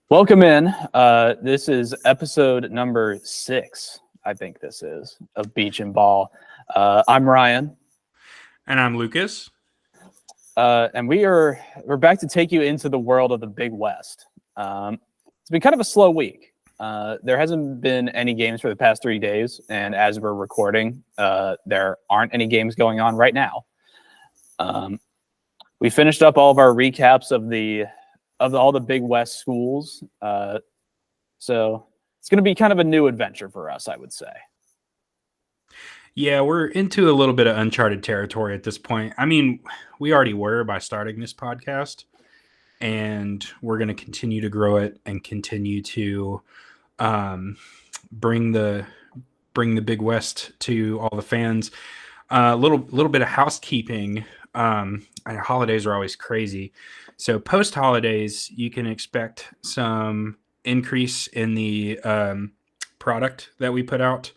Welcome in. This is episode number 6, I think this is, of Beach and Ball. I'm Ryan. And I'm Lucas. And we're back to take you into the world of the Big West. It's been kind of a slow week. There hasn't been any games for the past 3 days, and as we're recording, there aren't any games going on right now. We finished up all of our recaps of all the Big West schools. So it's going to be kind of a new adventure for us, I would say. Yeah, we're into a little bit of uncharted territory at this point. I mean, we already were by starting this podcast, and we're going to continue to grow it and continue to bring the Big West to all the fans. A little bit of housekeeping. Holidays are always crazy. So post holidays, you can expect some increase in the product that we put out.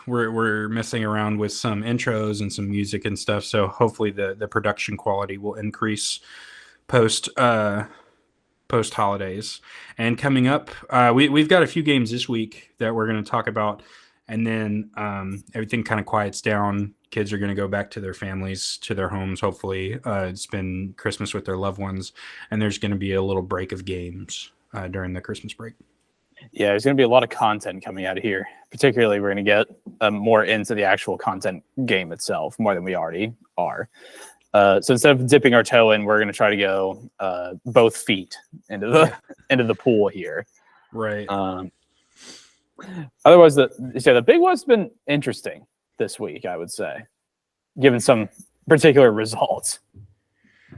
We're messing around with some intros and some music and stuff. So hopefully the production quality will increase post holidays. And coming up, we've got a few games this week that we're going to talk about. And then everything kind of quiets down. Kids are going to go back to their families, to their homes, hopefully spend Christmas with their loved ones. And there's going to be a little break of games during the Christmas break. Yeah, there's going to be a lot of content coming out of here. Particularly, we're going to get more into the actual content game itself, more than we already are. So instead of dipping our toe in, we're going to try to go both feet into the pool here. Right. Otherwise, the Big West's been interesting this week, I would say, given some particular results.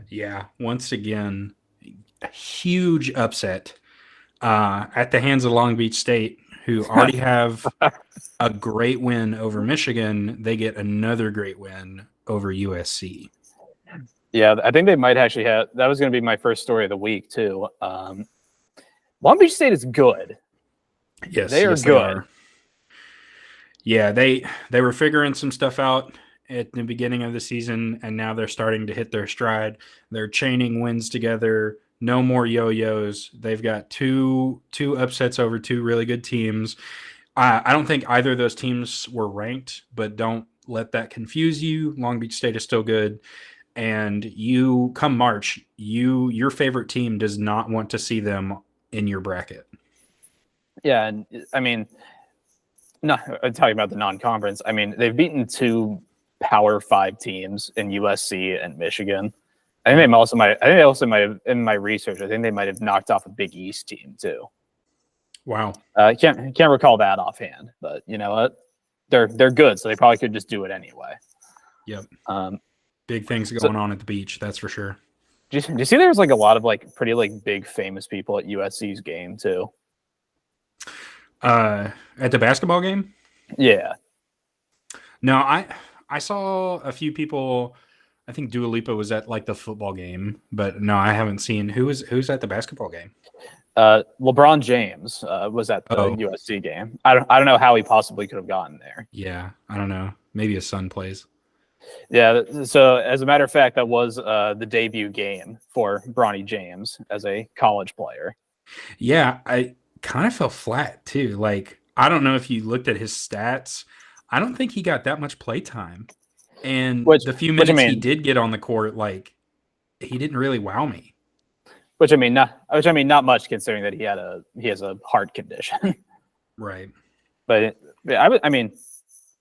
Yeah, once again, a huge upset at the hands of Long Beach State, who already have a great win over Michigan. They get another great win over USC. Yeah, I think they might actually have. That was going to be my first story of the week, too. Long Beach State is good. Yes, they are yes, good. They are. Yeah, they were figuring some stuff out at the beginning of the season, and now they're starting to hit their stride. They're chaining wins together. No more yo-yos. They've got two upsets over two really good teams. I don't think either of those teams were ranked, but don't let that confuse you. Long Beach State is still good. And you come March, your favorite team does not want to see them in your bracket. Yeah, and I mean, no, I'm talking about the non-conference. I mean, they've beaten 2 Power 5 teams in USC and Michigan. I think they also might have, in my research, I think they might have knocked off a Big East team too. Wow. I can't recall that offhand, but you know what? They're good, so they probably could just do it anyway. Yep. Big things going on at the beach, that's for sure. Do you see there's like a lot of like pretty like big famous people at USC's game too? At the basketball game? Yeah. No, I saw a few people. I think Dua Lipa was at like the football game, but no, I haven't seen who's at the basketball game. LeBron James was at the USC game. I don't know how he possibly could have gotten there. Yeah, I don't know. Maybe his son plays. Yeah, so as a matter of fact, that was the debut game for Bronny James as a college player. Yeah, I kind of fell flat too. Like, I don't know if you looked at his stats. I don't think he got that much play time. And the few minutes he did get on the court, like, he didn't really wow me. Which I mean, not much considering that he has a heart condition. Right. But I mean,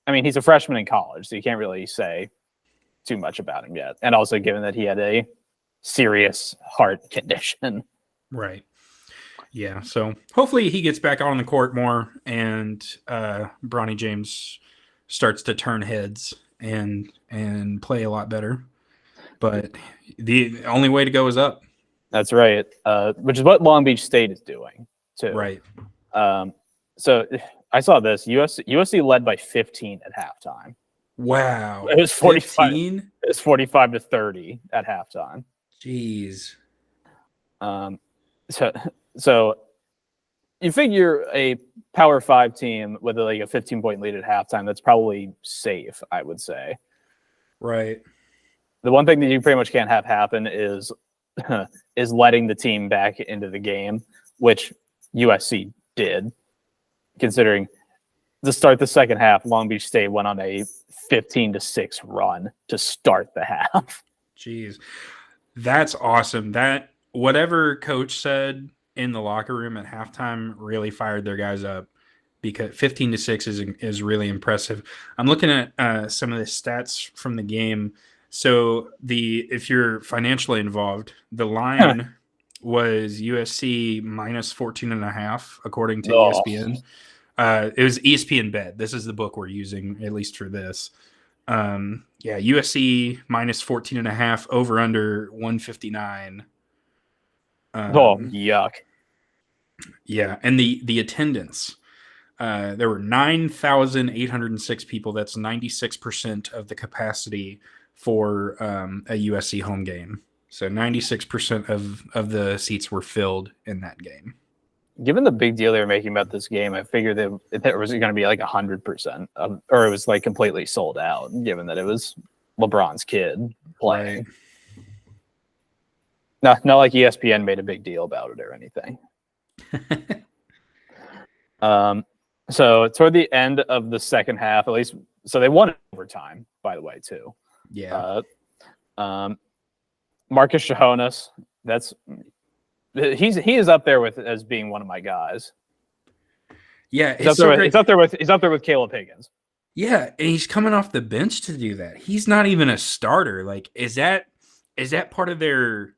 he's a freshman in college, so you can't really say too much about him yet. And also given that he had a serious heart condition. Right. Yeah. So hopefully he gets back out on the court more and Bronny James starts to turn heads and play a lot better. But the only way to go is up. That's right. Which is what Long Beach State is doing too. Right. So I saw this. USC led by 15 at halftime. Wow. It was 45. 15? It was 45-30 at halftime. Jeez. So you figure a Power 5 team with like a 15-point lead at halftime, that's probably safe, I would say. Right. The one thing that you pretty much can't have happen is is letting the team back into the game, which USC did, considering to start the second half, Long Beach State went on a 15-6 run to start the half. Jeez, that's awesome. That whatever coach said in the locker room at halftime really fired their guys up, because 15-6 is really impressive. I'm looking at some of the stats from the game. So if you're financially involved, the line was USC minus 14.5 according to ESPN. It was ESPN Bet. This is the book we're using, at least for this. USC minus 14.5, over under 159. Yuck. Yeah, and the attendance. There were 9,806 people. That's 96% of the capacity for a USC home game. So 96% of the seats were filled in that game. Given the big deal they were making about this game, I figured that there was going to be like 100%, or it was like completely sold out, given that it was LeBron's kid playing. Right. Not like ESPN made a big deal about it or anything. So toward the end of the second half, at least, so they won overtime, by the way, too. Yeah. Marcus Shahonas, he is up there as being one of my guys. Yeah, he's up there with Caleb Higgins. Yeah, and he's coming off the bench to do that. He's not even a starter. Like, is that part of their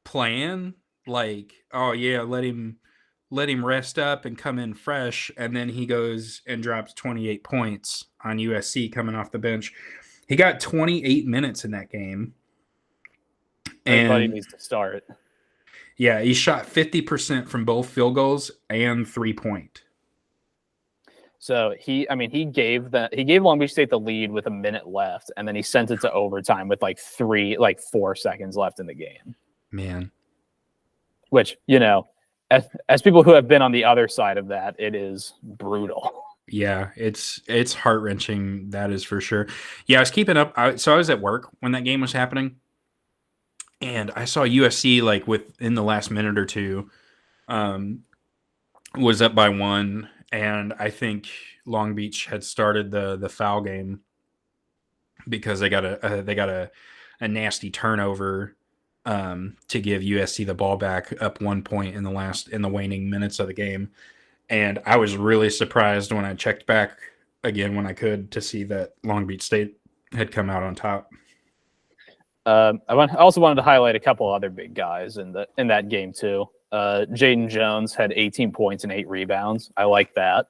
plan? Like, oh yeah, let him rest up and come in fresh, and then he goes and drops 28 points on USC coming off the bench. He got 28 minutes in that game. Everybody needs to start. Yeah, he shot 50% from both field goals and 3-point. So he gave Long Beach State the lead with a minute left, and then he sent it to overtime with 4 seconds left in the game. Man. Which, as people who have been on the other side of that, it is brutal. Yeah, it's heart-wrenching, that is for sure. Yeah, I was keeping up. So I was at work when that game was happening, and I saw USC within the last minute or two was up by 1, and I think Long Beach had started the foul game because they got a nasty turnover to give USC the ball back up 1 point in the waning minutes of the game. And I was really surprised when I checked back again when I could to see that Long Beach State had come out on top. I also wanted to highlight a couple other big guys in that game too. Jaden Jones had 18 points and 8 rebounds. I like that.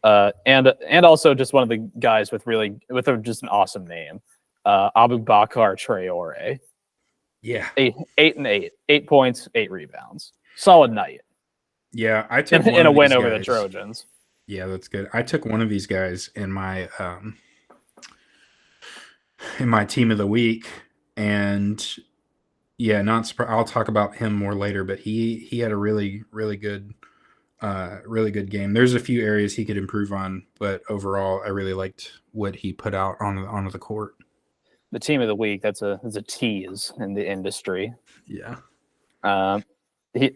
And also just one of the guys with just an awesome name, Abubakar Traore. Yeah, 8 and 8, 8 points, 8 rebounds. Solid night. Yeah, I took in a win over the Trojans. Yeah, that's good. I took one of these guys in my team of the week, and yeah, not surprised. I'll talk about him more later, but he had a really good game. There's a few areas he could improve on, but overall, I really liked what he put out onto the court. The team of the week, that's a tease in the industry. Yeah.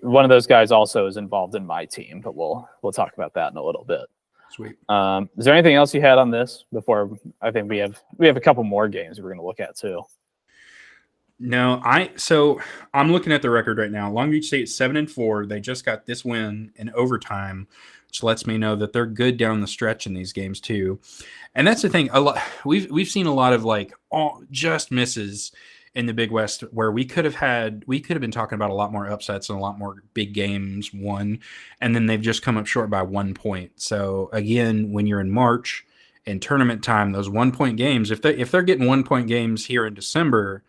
One of those guys also is involved in my team, but we'll talk about that in a little bit. Sweet. Is there anything else you had on this before? I think we have a couple more games we're going to look at too. No, so I'm looking at the record right now. Long Beach State 7-4. They just got this win in overtime, which lets me know that they're good down the stretch in these games too. And that's the thing. We've seen a lot of just misses in the Big West where we could have been talking about a lot more upsets and a lot more big games won, and then they've just come up short by 1 point. So again, when you're in March and tournament time, those 1 point games, if they're getting 1 point games here in December,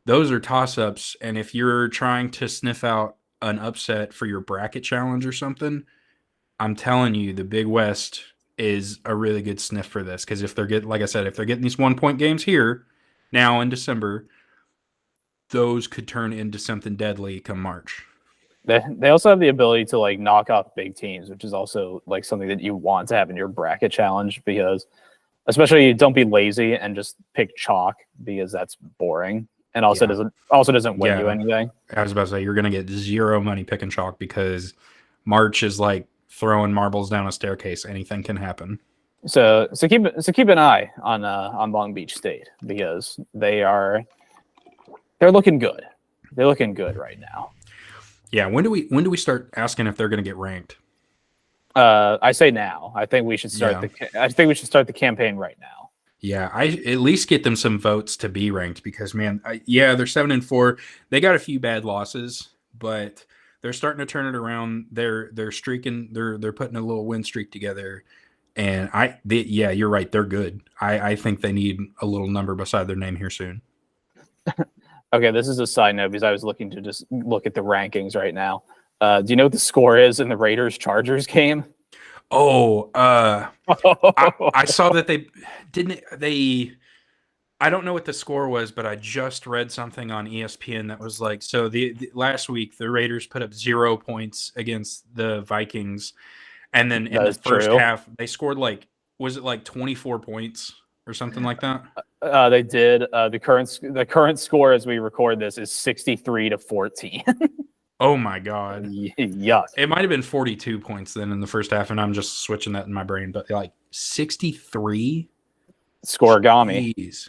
those are toss-ups. And if you're trying to sniff out an upset for your bracket challenge or something, I'm telling you, the Big West is a really good sniff for this. Because if they're getting these 1 point games here now in December, those could turn into something deadly come March. They also have the ability to knock off big teams, which is also something that you want to have in your bracket challenge, because especially don't be lazy and just pick chalk, because that's boring. and also Yeah. doesn't win you Yeah. anything. I was about to say you're going to get zero money pick and chalk because March is like throwing marbles down a staircase. Anything can happen. So keep an eye on Long Beach State because they're looking good. They're looking good right now. Yeah. When do we start asking if they're going to get ranked? I say now. I think we should start the campaign right now. Yeah, I at least get them some votes to be ranked because man, they're 7-4. They got a few bad losses, but they're starting to turn it around. They're streaking. They're putting a little win streak together, and you're right. They're good. I think they need a little number beside their name here soon. Okay, this is a side note because I was looking to just look at the rankings right now. Do you know what the score is in the Raiders Chargers game? Oh, I saw that I don't know what the score was, but I just read something on ESPN that was like, so the last week the Raiders put up 0 points against the Vikings, and then in the first half they scored was it like 24 points or something like that? They did. The current score as we record this is 63-14. Oh my god! Yuck! It might have been 42 points then in the first half, and I'm just switching that in my brain. But like 63 scoregami. Jeez.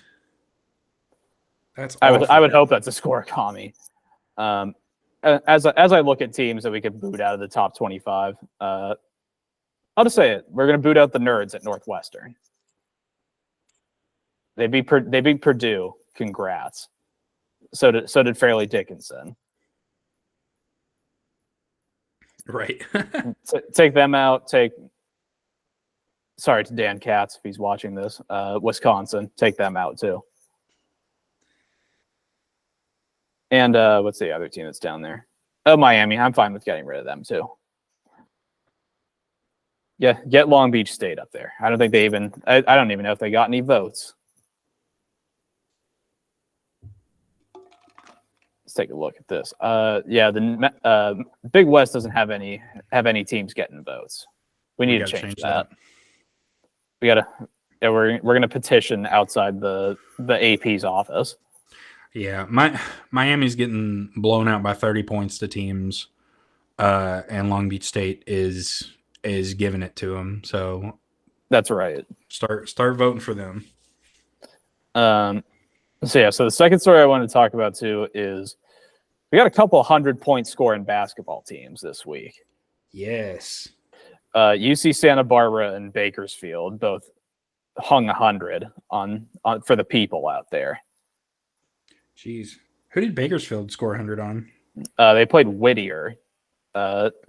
That's awful. I would hope that's a scoregami. As I look at teams that we could boot out of the top 25, I'll just say it: we're going to boot out the Nerds at Northwestern. They beat Purdue. Congrats. So did Fairleigh Dickinson. Right. Take them out. Sorry to Dan Katz if he's watching this. Wisconsin, take them out too. And what's the other team that's down there? Oh, Miami. I'm fine with getting rid of them too. Yeah, get Long Beach State up there. I don't think they even. I don't even know if they got any votes. Let's take a look at this. The Big West doesn't have any teams getting votes. We need to change that. We're gonna petition outside the AP's office. Yeah, Miami's getting blown out by 30 points to teams, and Long Beach State is giving it to them. So that's right. Start voting for them. So the second story I wanted to talk about too is we got a couple 100-point scoring basketball teams this week. Yes. UC Santa Barbara and Bakersfield both hung 100 on for the people out there. Jeez. Who did Bakersfield score 100 on? They played Whittier. I'm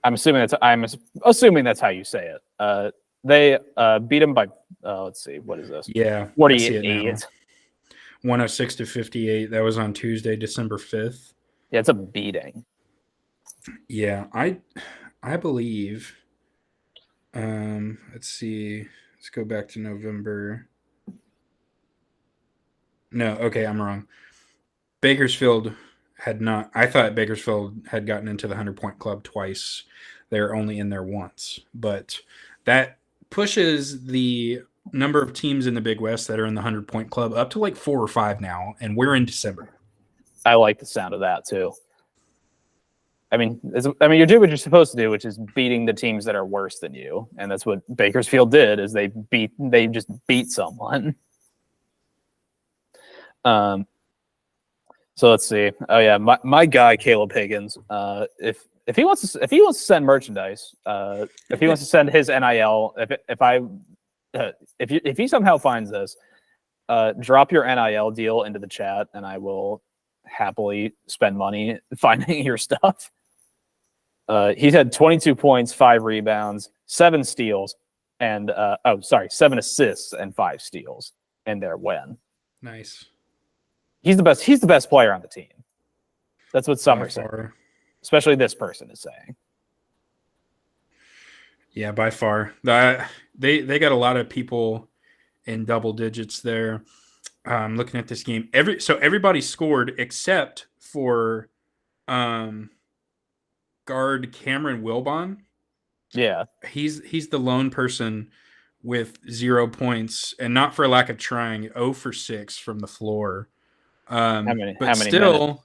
assuming that's how you say it. They beat them by let's see, what is this? Yeah, 48. 106-58. That was on Tuesday, December 5th. Yeah, it's a beating. Yeah, I believe. Let's see. Let's go back to November. No, okay, I'm wrong. Bakersfield had not. I thought Bakersfield had gotten into the 100-point club twice. They're only in there once, but that pushes the number of teams in the Big West that are in the 100-point club up to like 4 or 5 now, and we're in December. I like the sound of that too. I mean, you're doing what you're supposed to do, which is beating the teams that are worse than you, and that's what Bakersfield did. Is they just beat someone. So let's see. Oh yeah, my guy Caleb Higgins. If he wants to send merchandise, if he wants to send his NIL, if he somehow finds this, drop your NIL deal into the chat, and I will happily spend money finding your stuff. He's had 22 points, 5 rebounds, 7 steals, and 7 assists and 5 steals in their win. Nice. He's the best. He's the best player on the team. That's what some are saying. Especially this person is saying. Yeah, by far. They got a lot of people in double digits there. Looking at this game, everybody scored except for guard Cameron Wilbon. Yeah, he's the lone person with 0 points, and not for lack of trying. 0 for 6 from the floor. But How many still, minutes?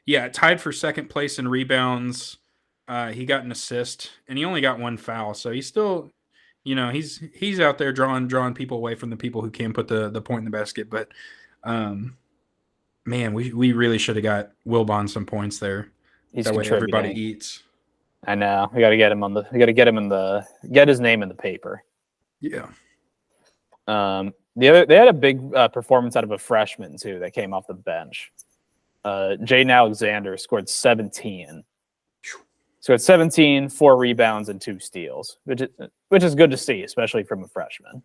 yeah, tied for second place in rebounds. He got an assist, and he only got one foul, so he's still, he's out there drawing people away from the people who can put the point in the basket. But man, we really should have got Wilbon some points there. He's That way everybody contributing. eats. I know. We got to get him on the. We got to get him in the. Get his name in the paper. Yeah. They had a big performance out of a freshman too that came off the bench. Jaden Alexander scored 17. Scored 17, 4 rebounds, and 2 steals, which is good to see, especially from a freshman.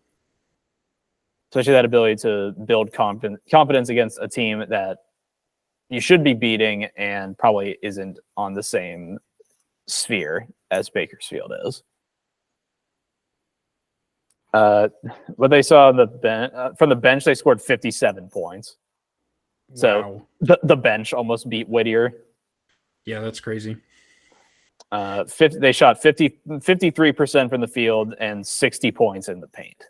Especially that ability to build confidence against a team that you should be beating and probably isn't on the same sphere as Bakersfield is. What they saw on the from the bench, they scored 57 points. So wow. the bench almost beat Whittier. Yeah, that's crazy. They shot 53% from the field and 60 points in the paint.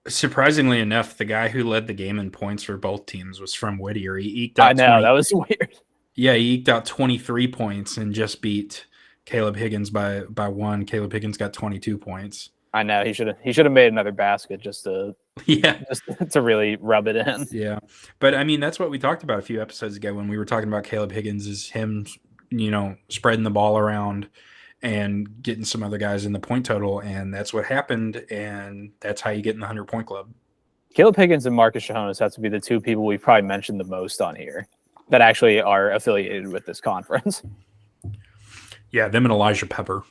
Surprisingly enough, the guy who led the game in points for both teams was from Whittier. He eked out. I know, that was weird. Yeah, he eked out 23 points and just beat Caleb Higgins by 1. Caleb Higgins got 22 points. I know he should have made another basket just to really rub it in. Yeah, but I mean that's what we talked about a few episodes ago when we were talking about Caleb Higgins, is him, spreading the ball around and getting some other guys in the point total, and that's what happened, and that's how you get in the 100-point club. Caleb Higgins and Marcus Shahonas have to be the 2 people we've probably mentioned the most on here that actually are affiliated with this conference. Yeah, them and Elijah Pepper.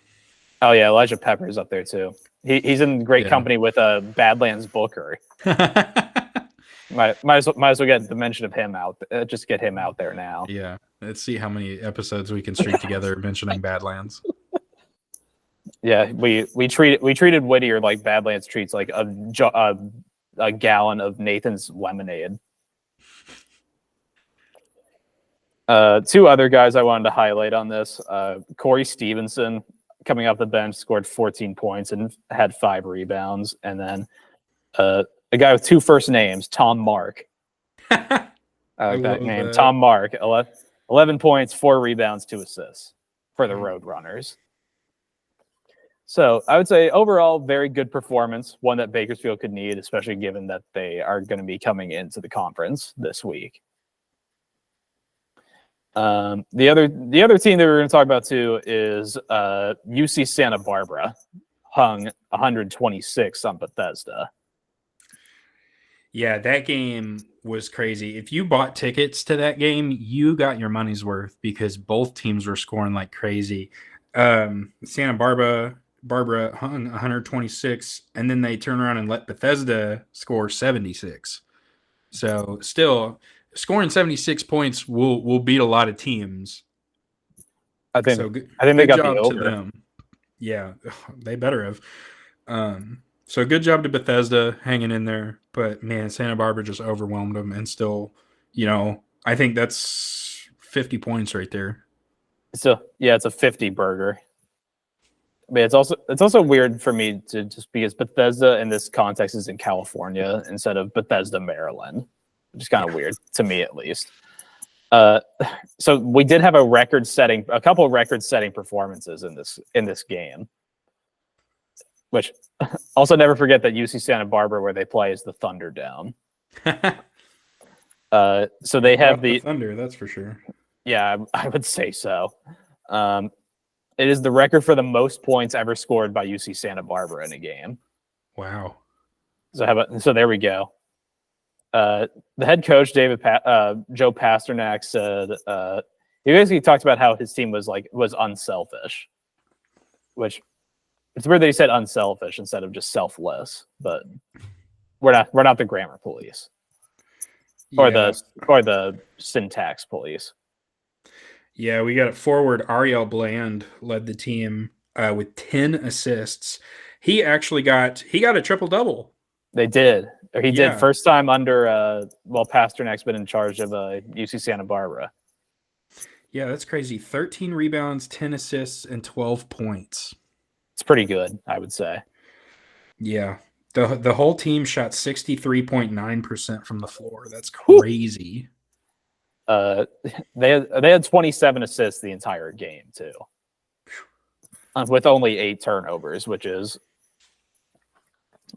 Oh yeah, Elijah Pepper is up there too. He's in great company with Badlands Booker. might as well get the mention of him out. Just get him out there now. Yeah, let's see how many episodes we can string together mentioning Badlands. Yeah, we treated Whittier like Badlands treats like a gallon of Nathan's lemonade. 2 other guys I wanted to highlight on this: Corey Stevenson, coming off the bench, scored 14 points and had 5 rebounds, and then a guy with 2 first names, Tom Mark. Named Tom Mark, 11 points, 4 rebounds, 2 assists for the Roadrunners. So I would say overall, very good performance, one that Bakersfield could need, especially given that they are going to be coming into the conference this week. The other team that we're going to talk about too is UC Santa Barbara, hung 126 on Bethesda. Yeah, that game was crazy. If you bought tickets to that game, you got your money's worth because both teams were scoring like crazy. Santa Barbara hung 126, and then they turn around and let Bethesda score 76. So still, scoring 76 points will beat a lot of teams. I think they got the over. To them. Yeah, they better have. So good job to Bethesda hanging in there. But man, Santa Barbara just overwhelmed them, and still, I think that's 50 points right there. So yeah, it's a 50 burger. But it's also weird for me to just because Bethesda in this context is in California instead of Bethesda, Maryland, which is kind of weird to me at least. So we did have a couple of record-setting performances in this game, which also never forget that UC Santa Barbara, where they play, is the Thunderdome. So they have the Thunder, that's for sure. Yeah, I would say so. It is the record for the most points ever scored by UC Santa Barbara in a game. Wow. So there we go. The head coach, Joe Pasternak, said he basically talked about how his team was unselfish, which it's weird that he said unselfish instead of just selfless. But we're not the grammar police or the syntax police. Yeah, we got it forward. Ariel Bland led the team with 10 assists. He actually got a triple-double. They did. He did. First time under, Pasternak's been in charge of UC Santa Barbara. Yeah, that's crazy. 13 rebounds, 10 assists, and 12 points. It's pretty good, I would say. Yeah. The whole team shot 63.9% from the floor. That's Whew. crazy. Uh, they had 27 assists the entire game too, with only 8 turnovers, which is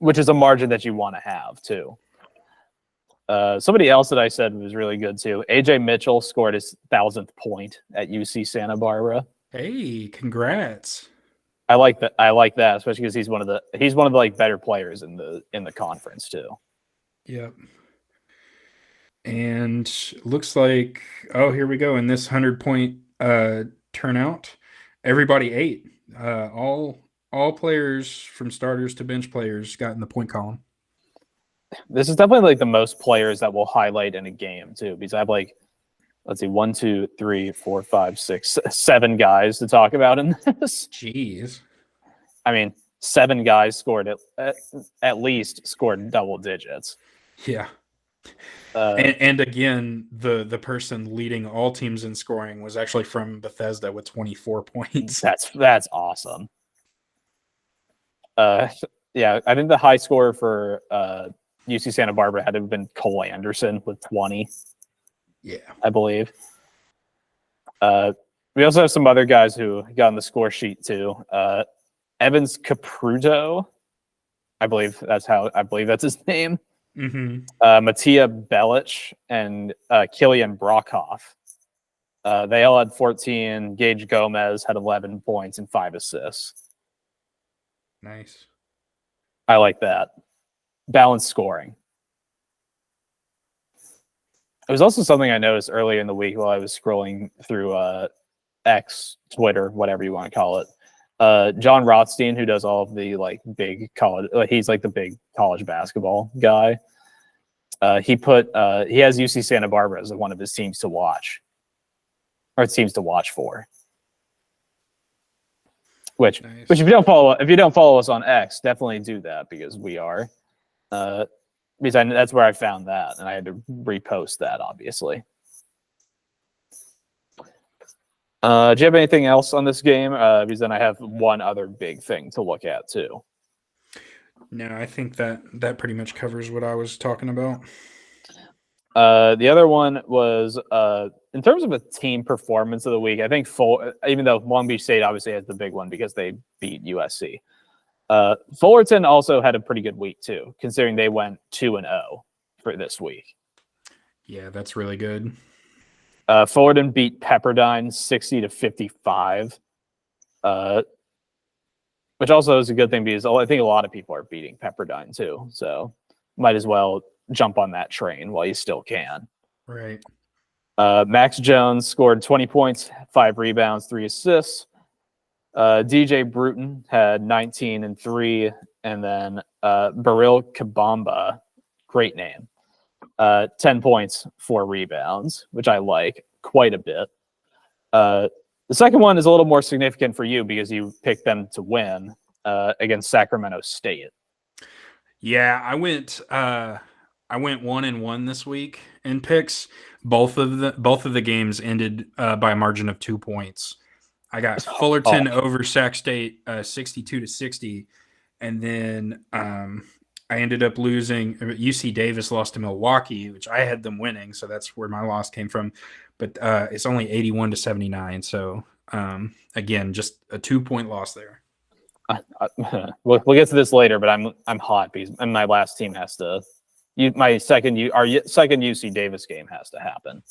a margin that you want to have too. Somebody else that I said was really good too. AJ Mitchell scored his 1,000th point at UC Santa Barbara. Hey, congrats. I like that. Especially because he's one of the like better players in the conference too. Yep. And looks like, oh, here we go. In this 100-point turnout, everybody ate. All players from starters to bench players got in the point column. This is definitely like the most players that we'll highlight in a game too, because I have like, let's see, 1, 2, 3, 4, 5, 6, 7 guys to talk about in this. Jeez. I mean, 7 guys scored at least scored double digits. Yeah. And again, the person leading all teams in scoring was actually from Bethesda with 24 points. That's awesome. Yeah, I think the high scorer for UC Santa Barbara had to have been Cole Anderson with 20. Yeah, I believe. We also have some other guys who got on the score sheet too. Evans Capruto, I believe that's his name. Mm-hmm. Mattia Belic and Killian Brockhoff. They all had 14. Gage Gomez had 11 points and 5 assists. Nice. I like that. Balanced scoring. It was also something I noticed earlier in the week while I was scrolling through X, Twitter, whatever you want to call it. John Rothstein, who does all of the like big college, he's like the big college basketball guy. He has UC Santa Barbara as one of his teams to watch, or teams to watch for. Which if you don't follow us on X, definitely do that because we are. Because that's where I found that, and I had to repost that, obviously. Do you have anything else on this game? Because then I have one other big thing to look at too. No, I think that pretty much covers what I was talking about. The other one was in terms of a team performance of the week. I think even though Long Beach State obviously has the big one because they beat USC. Fullerton also had a pretty good week too, considering they went 2-0 for this week. Yeah, that's really good. Fullerton beat Pepperdine 60-55, which also is a good thing because I think a lot of people are beating Pepperdine too. So might as well jump on that train while you still can. Right. Max Jones scored 20 points, 5 rebounds, 3 assists. DJ Bruton had 19 and 3, and then Baril Kabamba, great name, 10 points, 4 rebounds, which I like quite a bit. The second one is a little more significant for you because you picked them to win against Sacramento State. Yeah, I went 1-1 this week in picks. Both of the games ended by a margin of 2 points. I got Fullerton over Sac State 62-60, and then I ended up losing. UC Davis lost to Milwaukee, which I had them winning, so that's where my loss came from. But it's only 81-79. So again, just a 2-point loss there. We'll get to this later, but I'm hot because my last team has to. Our second UC Davis game has to happen.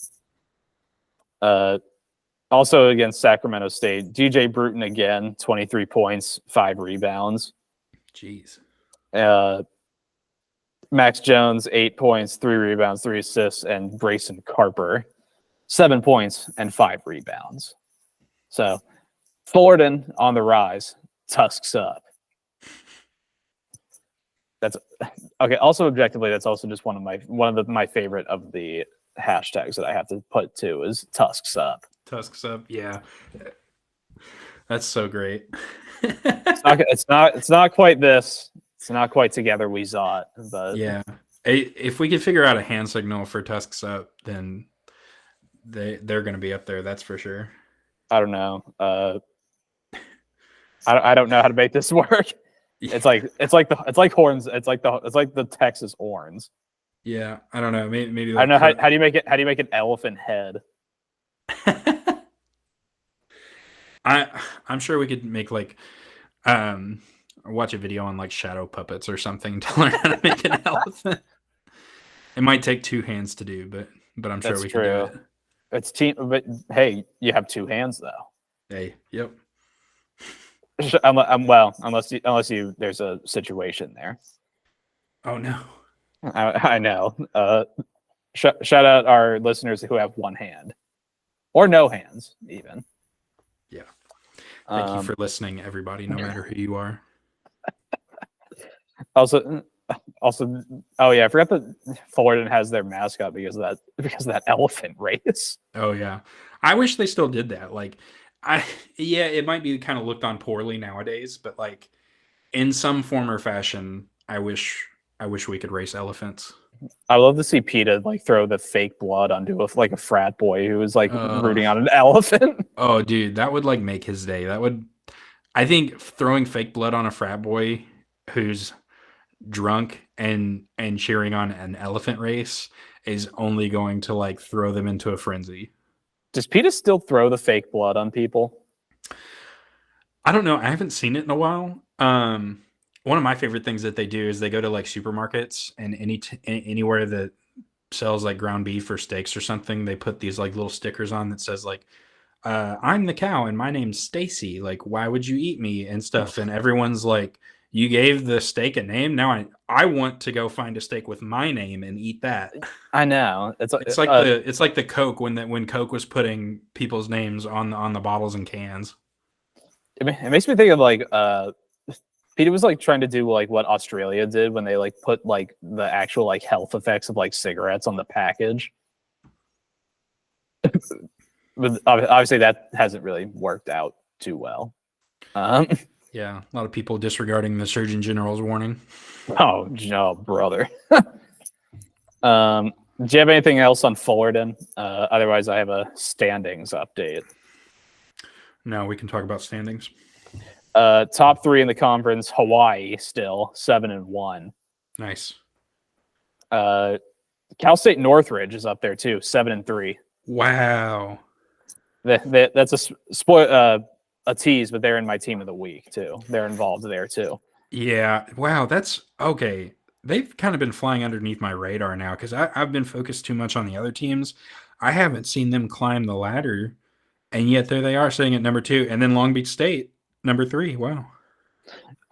Also against Sacramento State, DJ Bruton again, 23 points, 5 rebounds. Jeez. Max Jones, 8 points, 3 rebounds, 3 assists, and Grayson Carper, 7 points and 5 rebounds. So Fullerton on the rise, Tusks up. That's okay. Also, objectively, that's also just one of my favorite of the hashtags that I have to put too is Tusks up. Tusks up, yeah. That's so great. It's not quite this. It's not quite together we saw it, but yeah. If we could figure out a hand signal for Tusks up, then they're going to be up there. That's for sure. I don't know. I don't know how to make this work. It's like horns. It's like the Texas horns. Yeah, I don't know. Maybe I don't like know how do you make it? How do you make an elephant head? I'm sure we could make like watch a video on like shadow puppets or something to learn how to make an elephant. It might take two hands to do, but I'm sure That's we true. can do it. It's team, but hey, you have two hands though. Hey, yep. Well, unless you there's a situation there. Oh no. I know. Shout out our listeners who have one hand or no hands even. Yeah. Thank you for listening, everybody, no matter who you are. Also, oh yeah, I forgot that Fullerton has their mascot because of that elephant race. Oh yeah. I wish they still did that. Like it might be kind of looked on poorly nowadays, but like in some form or fashion, I wish we could race elephants. I love to see PETA like throw the fake blood onto a frat boy who was like rooting on an elephant. Oh dude, that would like make his day. I think throwing fake blood on a frat boy who's drunk and cheering on an elephant race is only going to like throw them into a frenzy. Does PETA still throw the fake blood on people? I don't know. I haven't seen it in a while. One of my favorite things that they do is they go to like supermarkets and anywhere that sells like ground beef or steaks or something, they put these like little stickers on that says like, I'm the cow and my name's Stacy. Like, why would you eat me and stuff? And everyone's like, you gave the steak a name. Now I want to go find a steak with my name and eat that. I know. It's like the Coke when Coke was putting people's names on the bottles and cans. It makes me think of like PETA was like trying to do like what Australia did when they like put like the actual like health effects of like cigarettes on the package. But obviously that hasn't really worked out too well. Yeah, a lot of people disregarding the Surgeon General's warning. Oh no, brother. Do you have anything else on Fullerton? Otherwise, I have a standings update. No, we can talk about standings. Top three in the conference: Hawaii still 7-1. Nice. Cal State Northridge is up there too, 7-3. Wow. That's a tease, but they're in my team of the week too. They're involved there too. Yeah. Wow. That's okay. They've kind of been flying underneath my radar now because I've been focused too much on the other teams. I haven't seen them climb the ladder, and yet there they are sitting at number 2, and then Long Beach State number 3. Wow.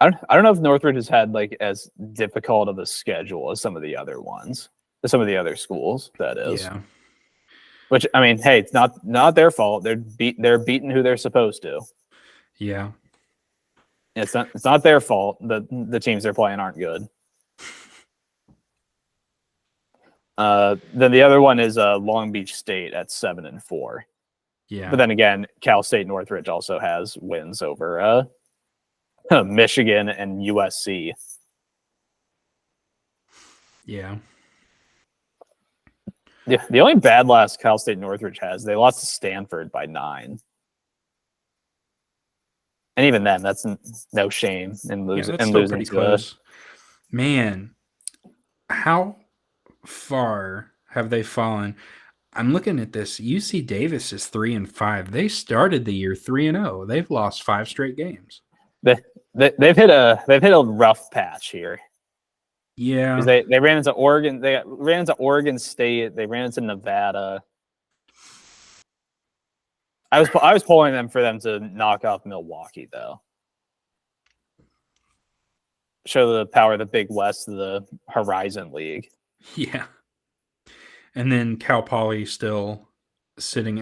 I don't know if Northridge has had like as difficult of a schedule as some of the other ones, some of the other schools. That is. Yeah. Which I mean, hey, it's not their fault. They're beating who they're supposed to. Yeah. It's not their fault. The teams they're playing aren't good. Then the other one is Long Beach State at 7-4. Yeah. But then again, Cal State Northridge also has wins over Michigan and USC. Yeah. Yeah, the only bad loss Cal State Northridge has, they lost to Stanford by 9. And even then, that's no shame in losing. Yeah, losing pretty close. Man, how far have they fallen? I'm looking at this. UC Davis is 3-5. They started the year 3-0. They've lost 5 straight games. They've hit a rough patch here. Yeah, they ran into Oregon. They ran into Oregon State. They ran into Nevada. I was pulling them for them to knock off Milwaukee, though. Show the power of the Big West of the Horizon League. Yeah. And then Cal Poly still sitting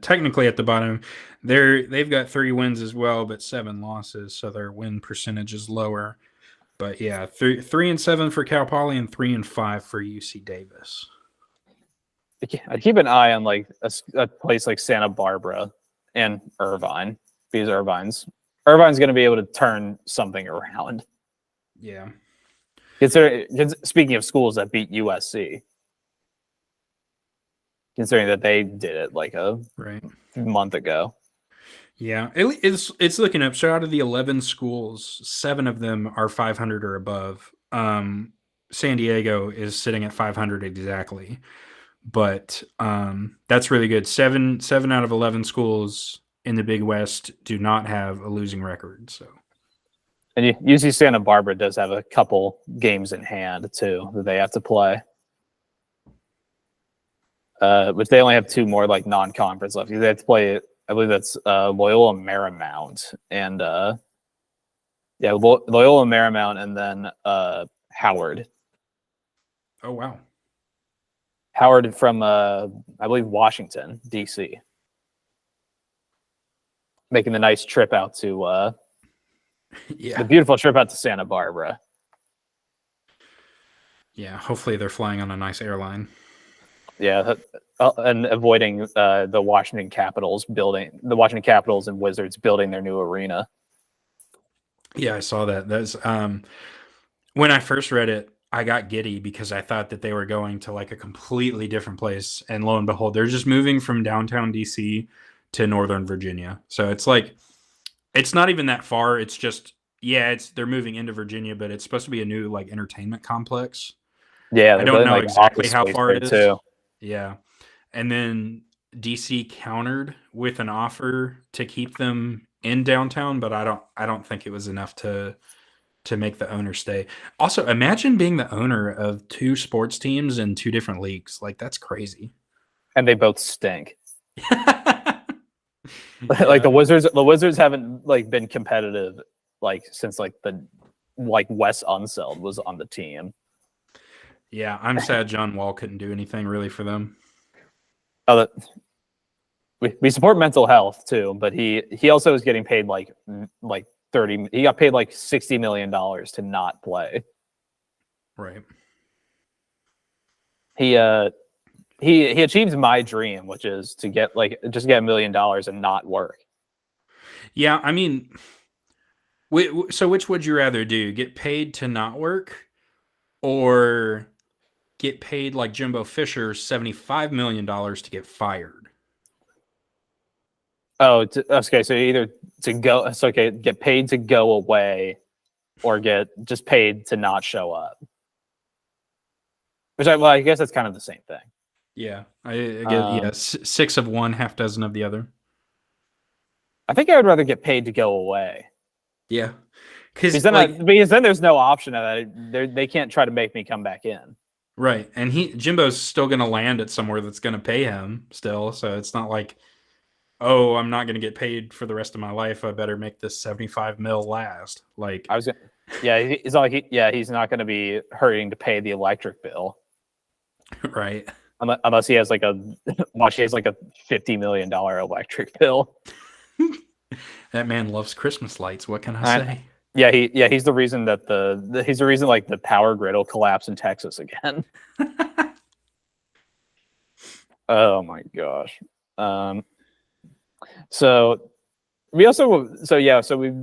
technically at the bottom. They've got 3 wins as well, but 7 losses, so their win percentage is lower. But yeah, 3-7 for Cal Poly and 3-5 for UC Davis. I'd keep an eye on like a place like Santa Barbara and Irvine, because Irvine's going to be able to turn something around. Yeah. Speaking of schools that beat USC, considering that they did it like a month ago. Yeah, it's looking up. So out of the 11 schools, 7 of them are 500 or above. San Diego is sitting at 500 exactly, but that's really good. Seven out of 11 schools in the Big West do not have a losing record. So And UC Santa Barbara does have a couple games in hand too that they have to play. Which they only have 2 more like non-conference left. They have to play, I believe that's Loyola Marymount and Loyola Marymount and then Howard. oh wow. Howard from I believe Washington, DC. Making the nice trip out to Yeah. the beautiful trip out to Santa Barbara. Yeah, hopefully they're flying on a nice airline. Yeah, and avoiding the Washington Capitals and Wizards building their new arena. Yeah, I saw that. That's when I first read it, I got giddy because I thought that they were going to like a completely different place, and lo and behold, they're just moving from downtown DC to Northern Virginia. So it's like it's not even that far. It's just they're moving into Virginia, but it's supposed to be a new like entertainment complex. Yeah, I they're don't building know like exactly office how space far it there, is. too. Yeah. And then DC countered with an offer to keep them in downtown, but I don't think it was enough to make the owner stay. Also, imagine being the owner of 2 sports teams in 2 different leagues. Like that's crazy. And they both stink. Yeah. Like the Wizards haven't like been competitive like since like Wes Unseld was on the team. Yeah, I'm sad John Wall couldn't do anything really for them. Oh, we support mental health too, but he also is getting paid like 30. He got paid like $60 million to not play. Right. He achieves my dream, which is to get $1 million and not work. Yeah, I mean, so which would you rather do? Get paid to not work, or get paid like Jimbo Fisher $75 million to get fired? Oh, okay. So either get paid to go away, or get just paid to not show up. Which I guess that's kind of the same thing. Yeah, I guess 6 of one, half dozen of the other. I think I would rather get paid to go away. Yeah, because then there's no option of that. They can't try to make me come back in. Right, and Jimbo's still going to land at somewhere that's going to pay him still, so it's not like, oh, I'm not going to get paid for the rest of my life. I better make this 75 mil last. Like I was, he's not like he's not going to be hurrying to pay the electric bill, right? Unless he has like a $50 million electric bill. That man loves Christmas lights. What can I say? He's the reason that like the power grid will collapse in Texas again. Oh my gosh.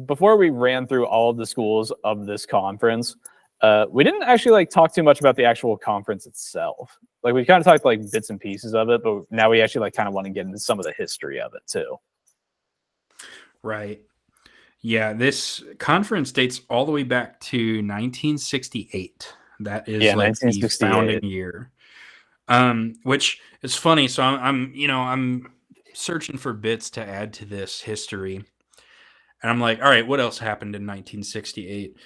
Before we ran through all of the schools of this conference, we didn't actually like talk too much about the actual conference itself. Like we kind of talked like bits and pieces of it, but now we actually like kind of want to get into some of the history of it too. Right. Yeah, this conference dates all the way back to 1968. That is like the founding year. Which is funny. So I'm searching for bits to add to this history. And I'm like, all right, what else happened in 1968?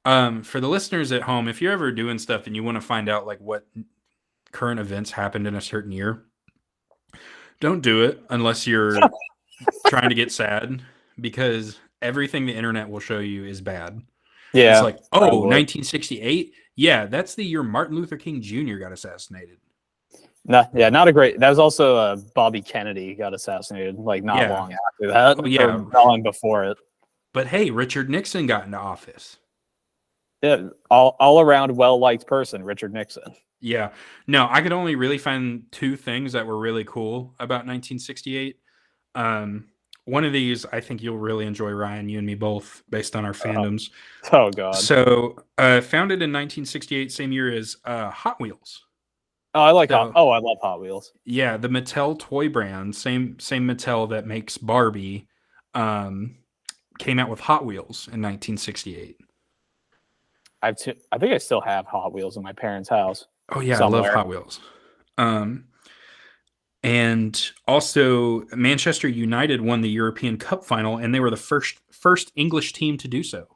For the listeners at home, if you're ever doing stuff and you want to find out like what current events happened in a certain year, don't do it unless you're trying to get sad, because everything the internet will show you is bad. Yeah. It's like, 1968? Yeah, that's the year Martin Luther King Jr. got assassinated. Not a great. That was also Bobby Kennedy got assassinated like not long after that. Not long before it. But hey, Richard Nixon got into office. Yeah, all around well-liked person, Richard Nixon. Yeah. No, I could only really find 2 things that were really cool about 1968. One of these, I think you'll really enjoy, Ryan, you and me both, based on our fandoms. Oh God. So, founded in 1968, same year as Hot Wheels. Oh, I love Hot Wheels. Yeah, the Mattel toy brand, same Mattel that makes Barbie, came out with Hot Wheels in 1968. I think I still have Hot Wheels in my parents' house Oh yeah, I love somewhere. Hot Wheels. Um, and also Manchester United won the European Cup final, and they were the first English team to do so.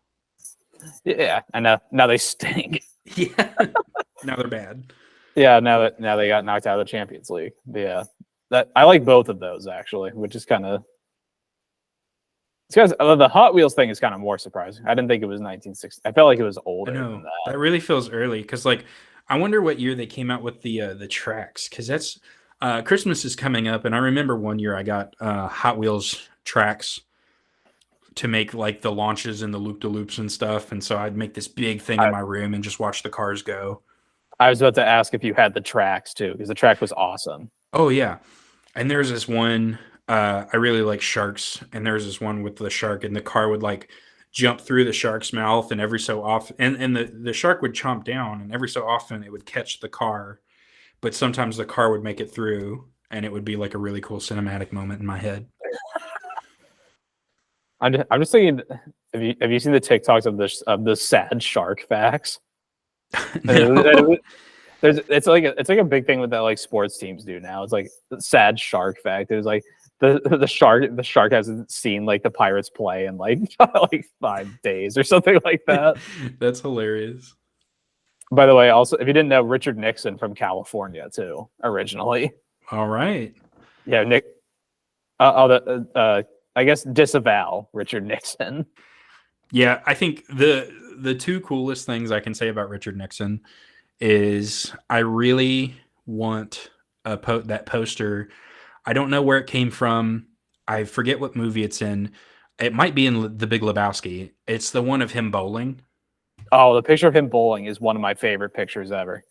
Yeah, I know. Now they stink. Yeah, now they're bad. Yeah, now they got knocked out of the Champions League. But yeah, that I like both of those actually, which is kind of. It's because the Hot Wheels thing is kind of more surprising. I didn't think it was 1960. I felt like it was I older know than that. that really feels early because, like, I wonder what year they came out with the tracks because that's Christmas is coming up, and I remember one year I got Hot Wheels tracks to make like the launches and the loop de loops and stuff, and so I'd make this big thing in my room and just watch the cars go. I was about to ask if you had the tracks too, because the track was awesome. Oh yeah, and there's this one I really like sharks, and there's this one with the shark, and the car would like jump through the shark's mouth, and every so often, and the shark would chomp down, and every so often it would catch the car, but sometimes the car would make it through, and it would be like a really cool cinematic moment in my head. I'm just thinking, have you seen the TikToks of the sad shark facts? No. It's like a big thing with that like sports teams do now. It's like the sad shark fact. It was like the shark hasn't seen like the Pirates play in like like 5 days or something like that. That's hilarious. By the way, also if you didn't know, Richard Nixon from California too originally. All right. Yeah, Nick. I guess disavow Richard Nixon. Yeah, I think the two coolest things I can say about Richard Nixon is I really want that poster. I don't know where it came from. I forget what movie it's in. It might be in The Big Lebowski. It's the one of him bowling. Oh, the picture of him bowling is one of my favorite pictures ever.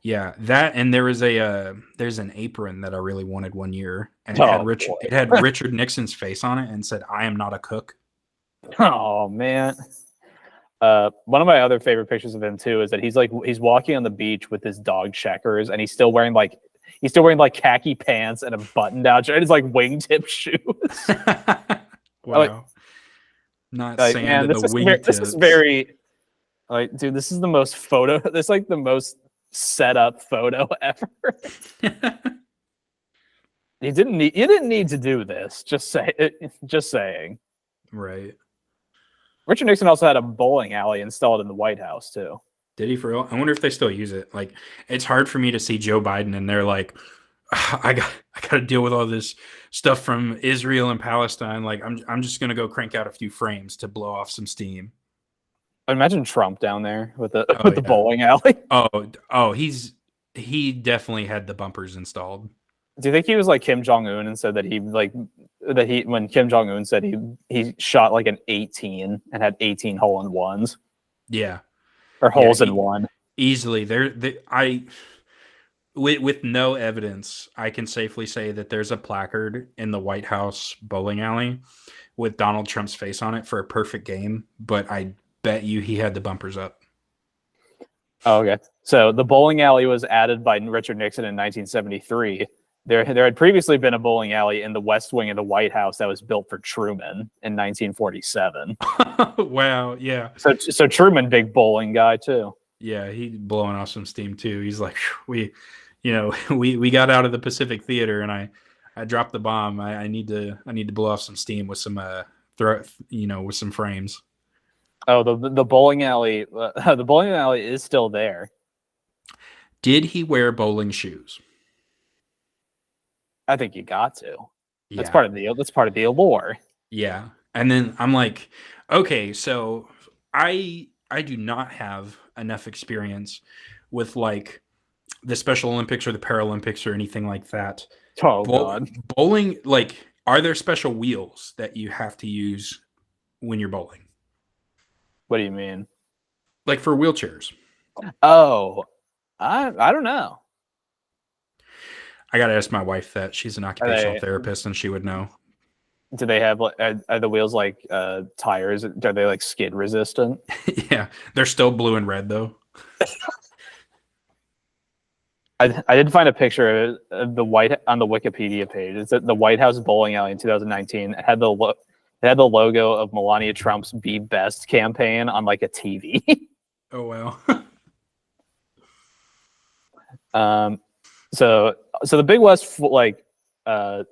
Yeah, that, and there was there's an apron that I really wanted one year, and it had Richard Nixon's face on it and said, "I am not a cook." Oh man. One of my other favorite pictures of him too is that he's walking on the beach with his dog Checkers, and he's still wearing like khaki pants and a button down shirt and his like wingtip shoes. Wow. Not like, sand man, in the wingtips. This is very like, dude, this is the most photo. This is like the most set up photo ever. You didn't need to do this. Just saying. Right. Richard Nixon also had a bowling alley installed in the White House too. Did he for real? I wonder if they still use it. Like, it's hard for me to see Joe Biden and they're like, I got to deal with all this stuff from Israel and Palestine. Like, I'm just gonna go crank out a few frames to blow off some steam. Imagine Trump down there with the bowling alley. Oh, he definitely had the bumpers installed. Do you think he was like Kim Jong-un and said that when Kim Jong-un said he shot like an 18 and had 18 hole-in-ones? Yeah. Or holes in one. Easily. With no evidence, I can safely say that there's a placard in the White House bowling alley with Donald Trump's face on it for a perfect game, but I bet you he had the bumpers up. Oh, okay. So the bowling alley was added by Richard Nixon in 1973. There had previously been a bowling alley in the West Wing of the White House that was built for Truman in 1947. Wow, yeah. So Truman, big bowling guy too. Yeah, he's blowing off some steam too. He's like, we got out of the Pacific Theater, and I dropped the bomb. I need to blow off some steam with some with some frames. Oh, the bowling alley, the bowling alley is still there. Did he wear bowling shoes? I think you got to. Yeah. That's part of the allure. Yeah. And then I'm like, okay, so I do not have enough experience with like the Special Olympics or the Paralympics or anything like that. Oh God. Bowling, like, are there special wheels that you have to use when you're bowling? What do you mean? Like for wheelchairs? Oh, I don't know. I got to ask my wife that. She's an occupational therapist and she would know. Do they have are the wheels like tires? Are they like skid resistant? Yeah, they're still blue and red though. I did find a picture of on the Wikipedia page. It's at the White House bowling alley in 2019. It had the They had the logo of Melania Trump's "Be Best" campaign on like a TV. Oh wow. So the Big West, like, so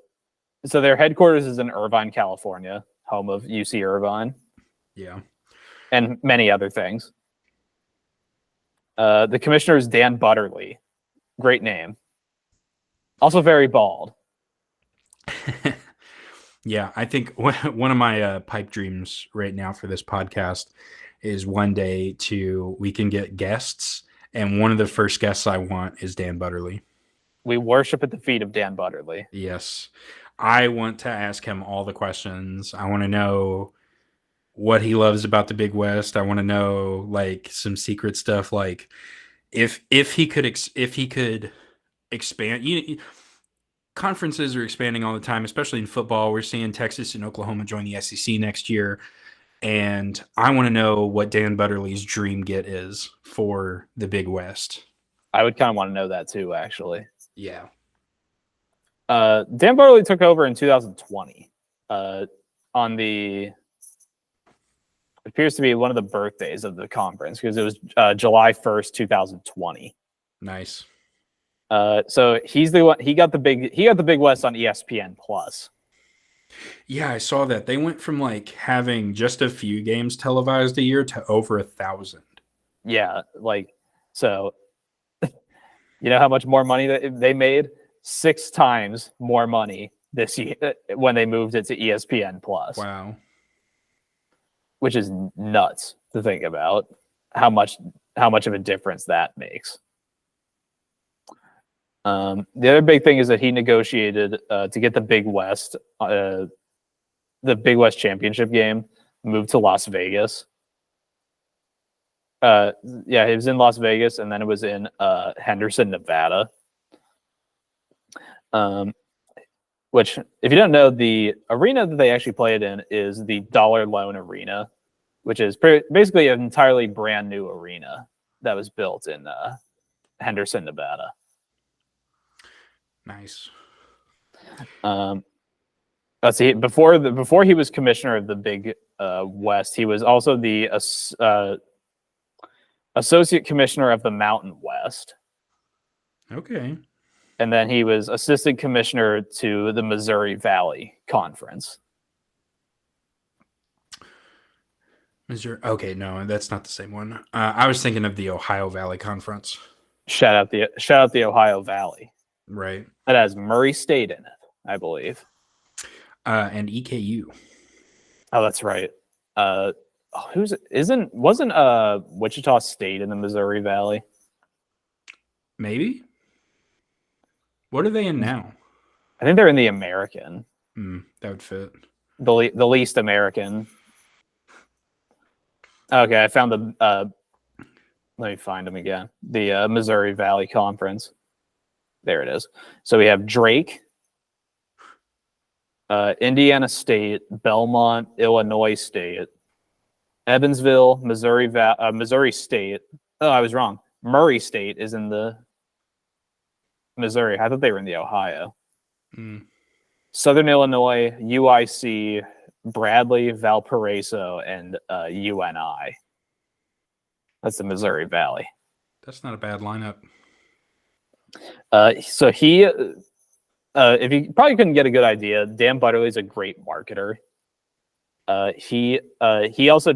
their headquarters is in Irvine, California, home of UC Irvine Yeah. and many other things. The commissioner is Dan Butterly. Great name. Also very bald. Yeah, I think one of my pipe dreams right now for this podcast is one day we can get guests, and one of the first guests I want is Dan Butterly. We worship at the feet of Dan Butterly. Yes. I want to ask him all the questions. I want to know what he loves about the Big West. I want to know like some secret stuff, like if he could expand. Conferences are expanding all the time, especially in football. We're seeing Texas and Oklahoma join the SEC next year, and I want to know what Dan Butterly's dream get is for the Big West. I would kind of want to know that too, actually. Yeah. Dan Butterly took over in 2020 on the, it appears to be one of the birthdays of the conference, because it was July 1st, 2020. Nice. So he's the one. He got the Big West on ESPN Plus. Yeah, I saw that. They went from like having just a few games televised a year to over 1,000. Yeah, like, so you know how much more money that they made? 6 times more money this year when they moved it to ESPN Plus. Wow. Which is nuts to think about how much of a difference that makes. The other big thing is that he negotiated to get the Big West championship game moved to Las Vegas. Yeah, it was in Las Vegas, and then it was in Henderson, Nevada. Which, if you don't know, the arena that they actually played in is the Dollar Loan Arena, which is basically an entirely brand new arena that was built in Henderson, Nevada. Nice. Let's see. Before he was commissioner of the Big West, he was also the associate commissioner of the Mountain West. Okay. And then he was assistant commissioner to the Missouri Valley Conference. Missouri. Okay, no, that's not the same one. I was thinking of the Ohio Valley Conference. Shout out the Ohio Valley. Right. That has Murray State in it, I believe. And EKU. Oh, that's right. Wasn't Wichita State in the Missouri Valley? Maybe. What are they in now? I think they're in the American. That would fit. The least American. Okay, I found the. Let me find them again. The Missouri Valley Conference. There it is. So we have Drake, Indiana State, Belmont, Illinois State, Evansville, Missouri State. Oh, I was wrong. Murray State is in the Missouri. I thought they were in the Ohio. Southern Illinois, UIC, Bradley, Valparaiso, and UNI. That's the Missouri Valley. That's not a bad lineup. So he, if you probably couldn't get a good idea, Dan Butterly's a great marketer. He also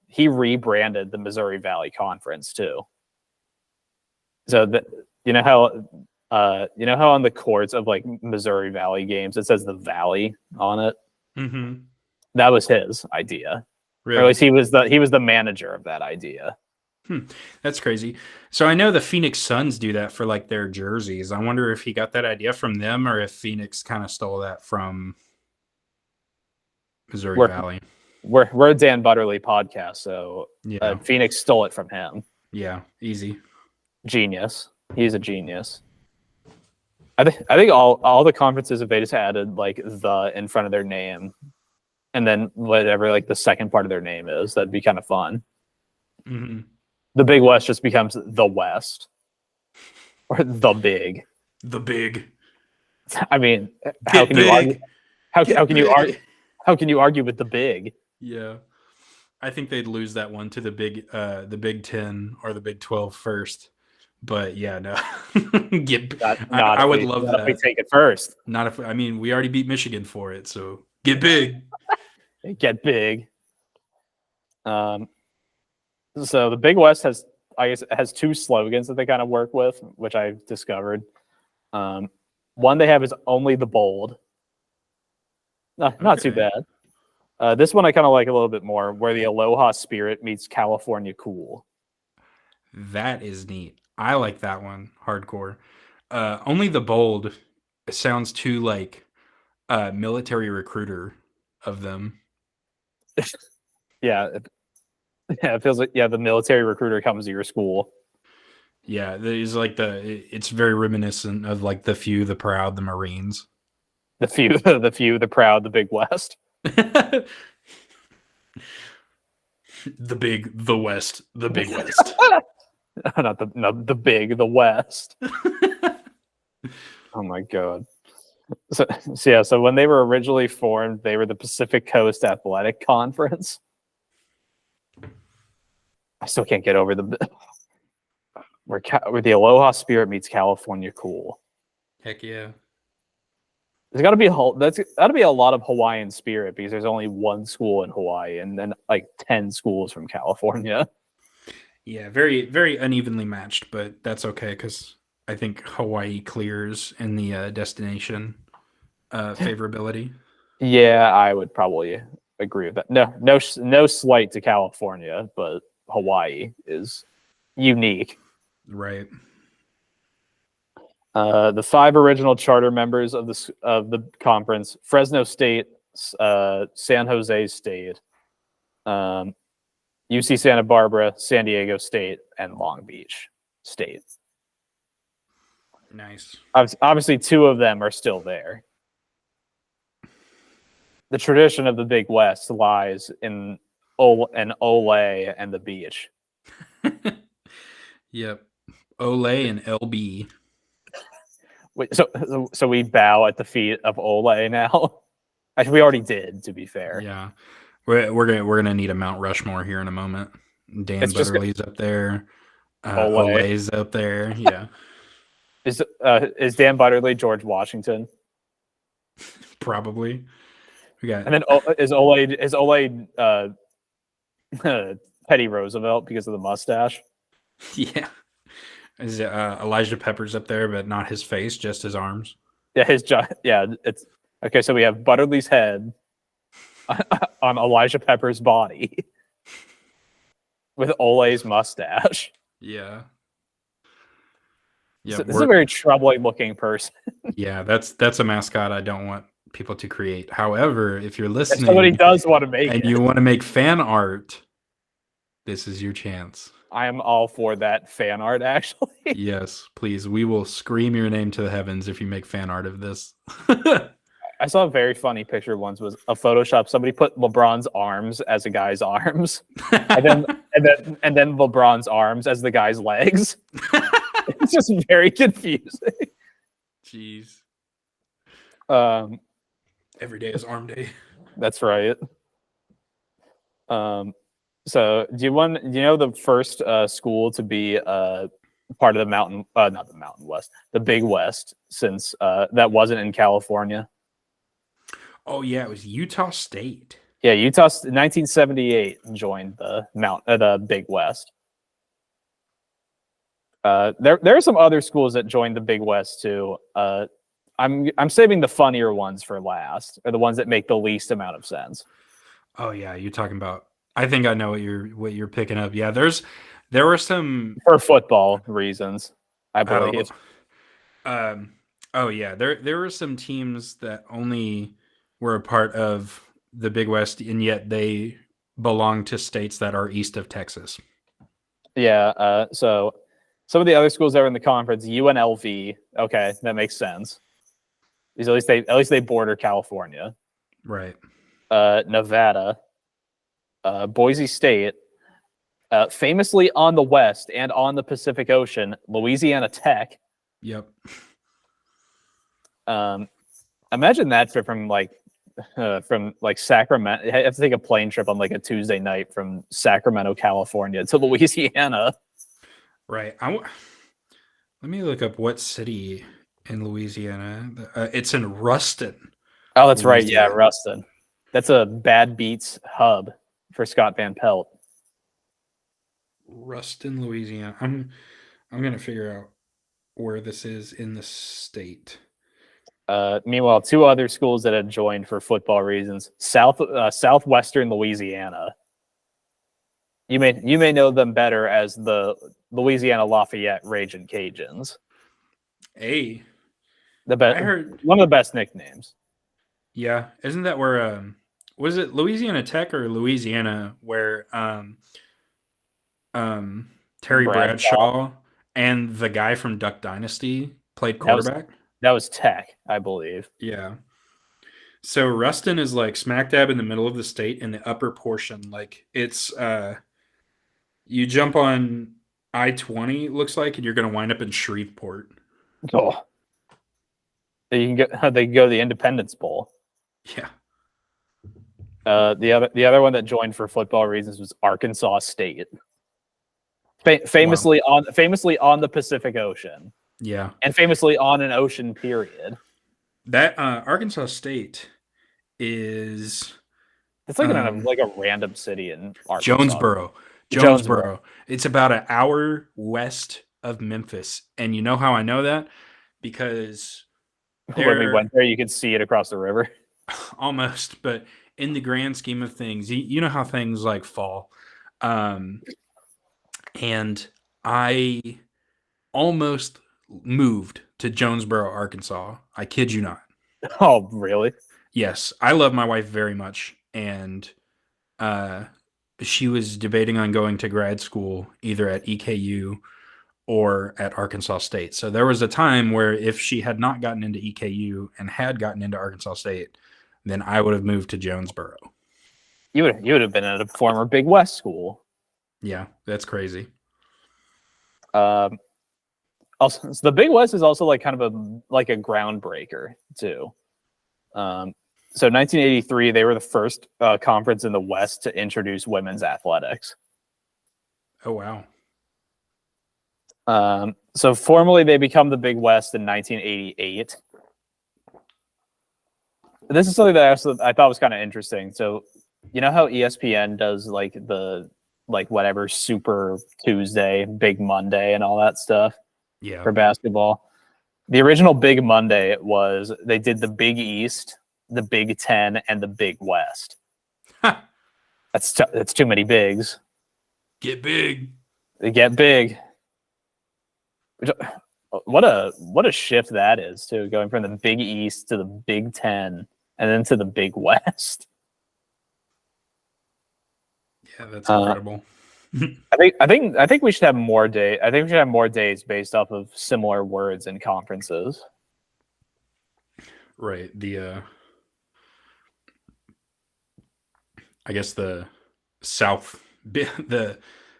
he rebranded the Missouri Valley Conference too. So you know how on the courts of like Missouri Valley games it says the Valley on it. Mm-hmm. That was his idea. Really? Or at least he was the manager of that idea. That's crazy. So I know the Phoenix Suns do that for like their jerseys. I wonder if he got that idea from them or if Phoenix kind of stole that from Missouri Valley. We're a Dan Butterly podcast, so yeah. Phoenix stole it from him. Yeah, easy. Genius. He's a genius. I think all the conferences, if they just added like the in front of their name, and then whatever like the second part of their name is, that'd be kind of fun. Mm-hmm. The Big West just becomes the West, or the Big. The Big. I mean, how can you argue? How can you argue with the big? Yeah. I think they'd lose that one to the Big 10 or the Big 12 first. But yeah, no. I would love Not if we that. take it first. Not if I mean we already beat Michigan for it, so get big. Get big. So the Big West has, I guess, has two slogans that they kind of work with, which I've discovered. One they have is only the bold. Not too Okay. bad. This one I kind of like a little bit more, where the Aloha spirit meets California cool. That is neat. I like that one. Hardcore. Only the bold sounds too like military recruiter of them. Yeah, it feels like the military recruiter comes to your school. Yeah, it's like it's very reminiscent of like the few, the proud, the Marines. The few, the proud, the Big West. The West, the Big West. Not the big, the West. Oh my god. So when they were originally formed, they were the Pacific Coast Athletic Conference. I still can't get over where the Aloha spirit meets California cool. Heck yeah. There's got to be a lot of Hawaiian spirit because there's only one school in Hawaii and then like 10 schools from California. Yeah, very, very unevenly matched, but that's okay because I think Hawaii clears in the destination favorability. Yeah, I would probably agree with that. No slight to California, but Hawaii is unique. Right. The 5 original charter members of the conference: Fresno State, San Jose State, UC Santa Barbara, San Diego State, and Long Beach State. Nice. Obviously, 2 of them are still there. The tradition of the Big West lies in Ole and the beach. Yep. Ole and LB. Wait, so we bow at the feet of Ole now. Actually, we already did, to be fair. Yeah. We're gonna need a Mount Rushmore here in a moment. Dan Butterly's up there. Ole's up there. Yeah. Is Dan Butterly George Washington? Probably. We got And then is Ole Teddy Roosevelt because of the mustache? yeah. Is Elijah Peppers up there, but not his face, just his arms? Yeah, it's okay. So we have Butterly's head on Elijah Pepper's body with Ole's mustache. Yeah. Yeah. So this is a very troubling looking person. Yeah, that's a mascot I don't want people to create. However, if you're listening, If somebody does want to make and you want to make fan art, this is your chance. I am all for that fan art, actually. Yes, please. We will scream your name to the heavens if you make fan art of this. I saw a very funny picture once, was a Photoshop. Somebody put LeBron's arms as a guy's arms, and then LeBron's arms as the guy's legs. It's just very confusing. Jeez. Every day is arm day. That's right. So do you know the first school to be part of the not the Mountain West, the Big West, since that wasn't in California? Oh yeah, it was Utah State. Yeah, Utah in 1978 joined the Big West. There are some other schools that joined the Big West too. I'm saving the funnier ones for last, or the ones that make the least amount of sense. Oh yeah, you're talking about. I think I know what you're picking up. Yeah, there were some for football reasons, I believe. Oh yeah, there were some teams that only were a part of the Big West, and yet they belong to states that are east of Texas. Yeah. So some of the other schools that were in the conference, UNLV. Okay, that makes sense. Because at least they border California. Right. Nevada. Boise State, famously on the West and on the Pacific Ocean, Louisiana Tech. Yep. Imagine that trip from like from like Sacramento. You have to take a plane trip on like a Tuesday night from Sacramento, California to Louisiana. Right. Let me look up what city in Louisiana. It's in Ruston, Oh, that's right. Yeah, Louisiana. Ruston. That's a Bad Beats hub for Scott Van Pelt. Ruston, Louisiana. I'm gonna figure out where this is in the state. Meanwhile, two other schools that had joined for football reasons: Southwestern Louisiana. You may know them better as the Louisiana Lafayette Raging Cajuns. Hey, The I best, heard. one of the best nicknames. Yeah, isn't that where? Was it Louisiana Tech or Louisiana where Terry Bradshaw. Bradshaw and the guy from Duck Dynasty played That was quarterback? that was Tech, I believe. Yeah. So Ruston is like smack dab in the middle of the state in the upper portion. Like it's you jump on I-20, it looks like, and you're gonna wind up in Shreveport. Oh, they can go to the Independence Bowl. Yeah. The other one that joined for football reasons was Arkansas State. Wow. Famously on the Pacific Ocean, Yeah. and famously on an ocean period. That Arkansas State is It's like like a random city in Arkansas. Jonesboro. Jonesboro. Jonesboro. It's about an hour west of Memphis. And you know how I know that? Because When we went there, you could see it across the river. almost, but in the grand scheme of things, you know how things like fall. And I almost moved to Jonesboro, Arkansas. I kid you not. Oh, really? Yes, I love my wife very much. And she was debating on going to grad school either at EKU or at Arkansas State. So there was a time where if she had not gotten into EKU and had gotten into Arkansas State, then I would have moved to Jonesboro. You would have been at a former Big West school. Yeah, that's crazy. Also, so the Big West is also like kind of a groundbreaker too. So 1983, they were the first conference in the West to introduce women's athletics. Oh, wow. So formally, they become the Big West in 1988. This is something that I thought was kind of interesting. So, you know how ESPN does like the whatever Super Tuesday, Big Monday, and all that stuff Yeah. for basketball. The original Big Monday was they did the Big East, the Big Ten, and the Big West. That's too many bigs. Get big. They get big. What a shift that is too, going from the Big East to the Big Ten and then to the Big West. Yeah, that's incredible. I think we should have more day. I think we should have more days based off of similar words in conferences. Right. I guess the South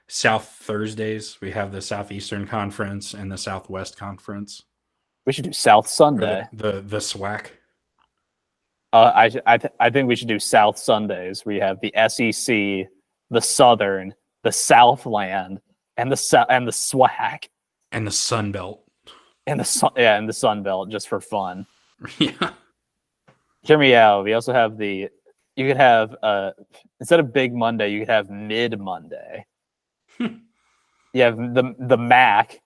Thursdays, we have the Southeastern Conference and the Southwest Conference. We should do South Sunday. The SWAC. I think we should do South Sundays. We have the SEC, the Southern, the Southland, and the SWAC, and the Sun Belt, and the Sun Belt, just for fun. Yeah. Hear me out. We also have you could have instead of Big Monday, you could have Mid Monday. You have the MAC,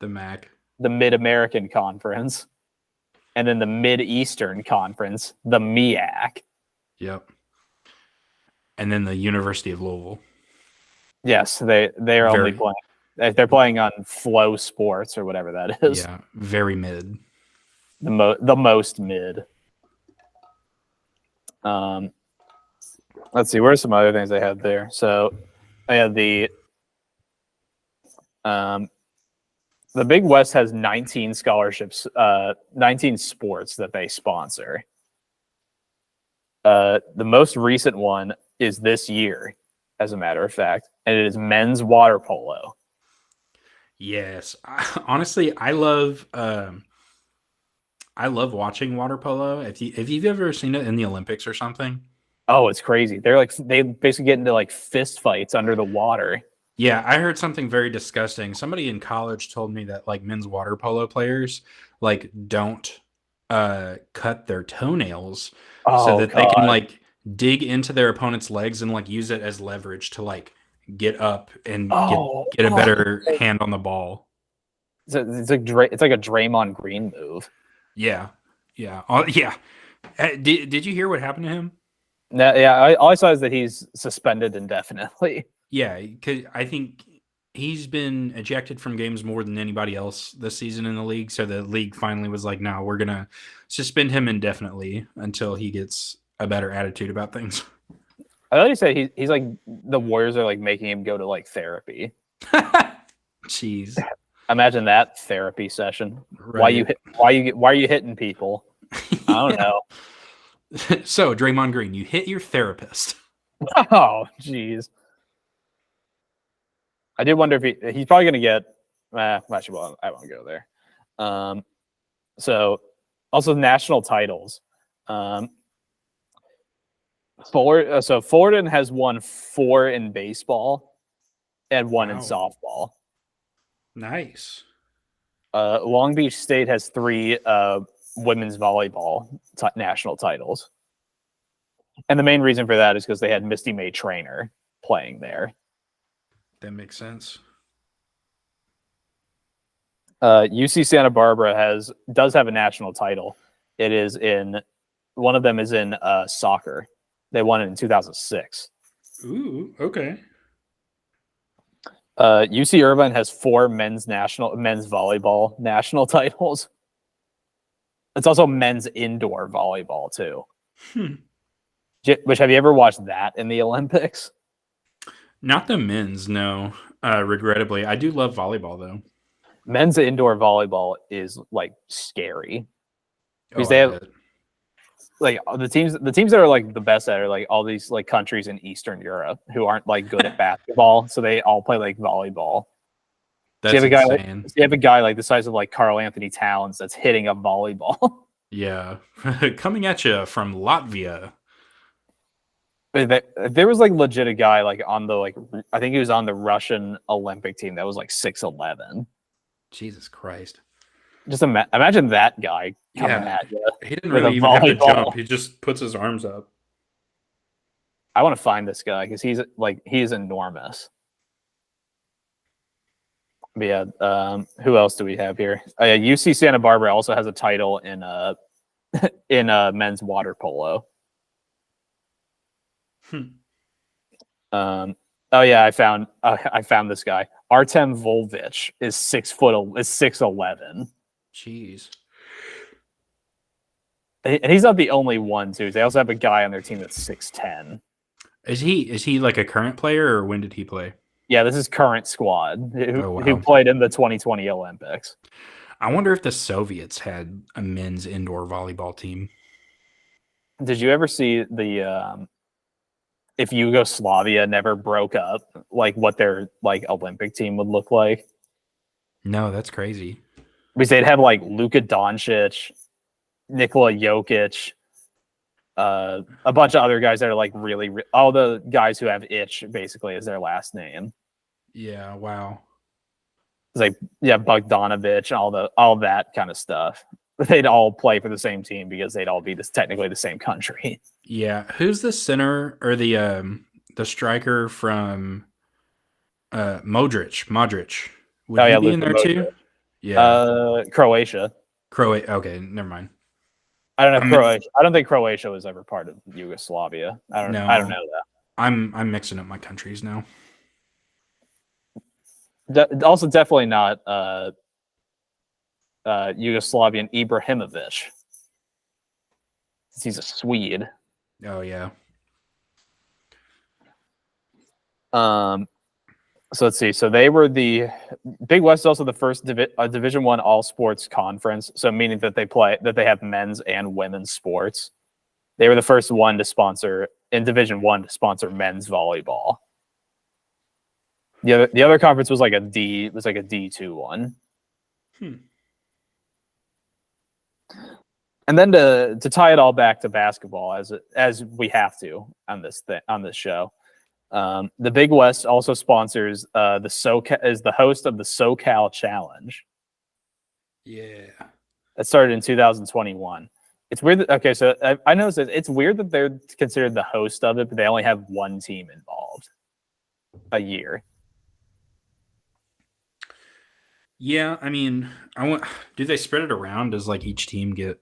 the Mid American Conference, and then the Mid Eastern Conference, the MEAC. Yep. And then the University of Louisville. Yes, they're only playing. They're playing on Flow Sports or whatever that is. Yeah, very mid. The most mid. Let's see. Where are some other things I had there? So I had the Big West has 19 scholarships, 19 sports that they sponsor. The most recent one is this year, as a matter of fact, and it is men's water polo. Yes. Honestly, I love I love watching water polo. If you've ever seen it in the Olympics or something. Oh, it's crazy. They basically get into like fist fights under the water. Yeah, I heard something very disgusting. Somebody in college told me that like men's water polo players like don't cut their toenails so Oh that they can God. like dig into their opponent's legs and like use it as leverage to like get up and get a better hand on the ball. It's like a Draymond Green move. Yeah. Yeah. Yeah. Did you hear what happened to him? No, yeah, all I saw is that he's suspended indefinitely. Yeah, because I think he's been ejected from games more than anybody else this season in the league. So the league finally was like, no, we're going to suspend him indefinitely until he gets a better attitude about things. I thought you said he's like the Warriors are like making him go to like therapy. Jeez. Imagine that therapy session. Right. Why are you hitting people? I don't know. So Draymond Green, you hit your therapist. Oh, jeez. I did wonder if he's probably going to get. Actually, well, I won't go there. So, also national titles. Fullerton has won 4 in baseball and 1 in Wow. softball. Nice. Long Beach State has 3 women's volleyball national titles. And the main reason for that is because they had Misty May Trainer playing there. That makes sense. UC Santa Barbara does have a national title. One of them is in soccer. They won it in 2006. Ooh, okay. UC Irvine has 4 men's volleyball national titles. It's also men's indoor volleyball too. Which, have you ever watched that in the Olympics? Not the men's, no. Regrettably, I do love volleyball though. Men's indoor volleyball is like scary because I they have bet. like the teams that are like the best at are like all these like countries in Eastern Europe who aren't like good at basketball, so they all play like volleyball. That's so insane. you have a guy like the size of like Karl Anthony Towns that's hitting a volleyball. Yeah. Coming at you from Latvia. There was like legit a guy like on the like I think he was on the Russian Olympic team that was like 6'11". Jesus Christ. Just imagine that guy coming Yeah. at you. He didn't with really a even have to volleyball. jump. He just puts his arms up. I want to find this guy because he's enormous. But yeah, who else do we have here? UC Santa Barbara also has a title in in men's water polo. Oh yeah, I found this guy. Artem Volvich is 6'11". Jeez. And he's not the only one too. They also have a guy on their team that's 6'10". Is he like a current player or when did he play? Yeah, this is current squad Oh, who wow. played in the 2020 Olympics. I wonder if the Soviets had a men's indoor volleyball team. Did you ever see the if Yugoslavia never broke up, like what their like Olympic team would look like? No, that's crazy. Because they'd have like Luka Doncic, Nikola Jokic, a bunch of other guys that are like all the guys who have itch basically as their last name. Yeah, wow. It's like Bogdanovich, all that kind of stuff. They'd all play for the same team because they'd all be technically the same country. Yeah, who's the center or the striker from Modric? Would he be in there too? Yeah. Croatia. Croatia. Okay, never mind. I don't know Croatia. I don't think Croatia was ever part of Yugoslavia. I don't know that. I'm mixing up my countries now. Also, definitely not Yugoslavian Ibrahimovic. He's a Swede. Oh yeah. So let's see. So they were the Big West is also the first Division I all sports conference. So meaning that they have men's and women's sports. They were the first one to sponsor in Division I to sponsor men's volleyball. The other conference was like a D2 one. And then to tie it all back to basketball, as we have to on this show, the Big West also sponsors is the host of the SoCal Challenge. Yeah. That started in 2021. It's weird. Okay, so I noticed that it's weird that they're considered the host of it, but they only have one team involved a year. Yeah, I mean, do they spread it around? Does like each team get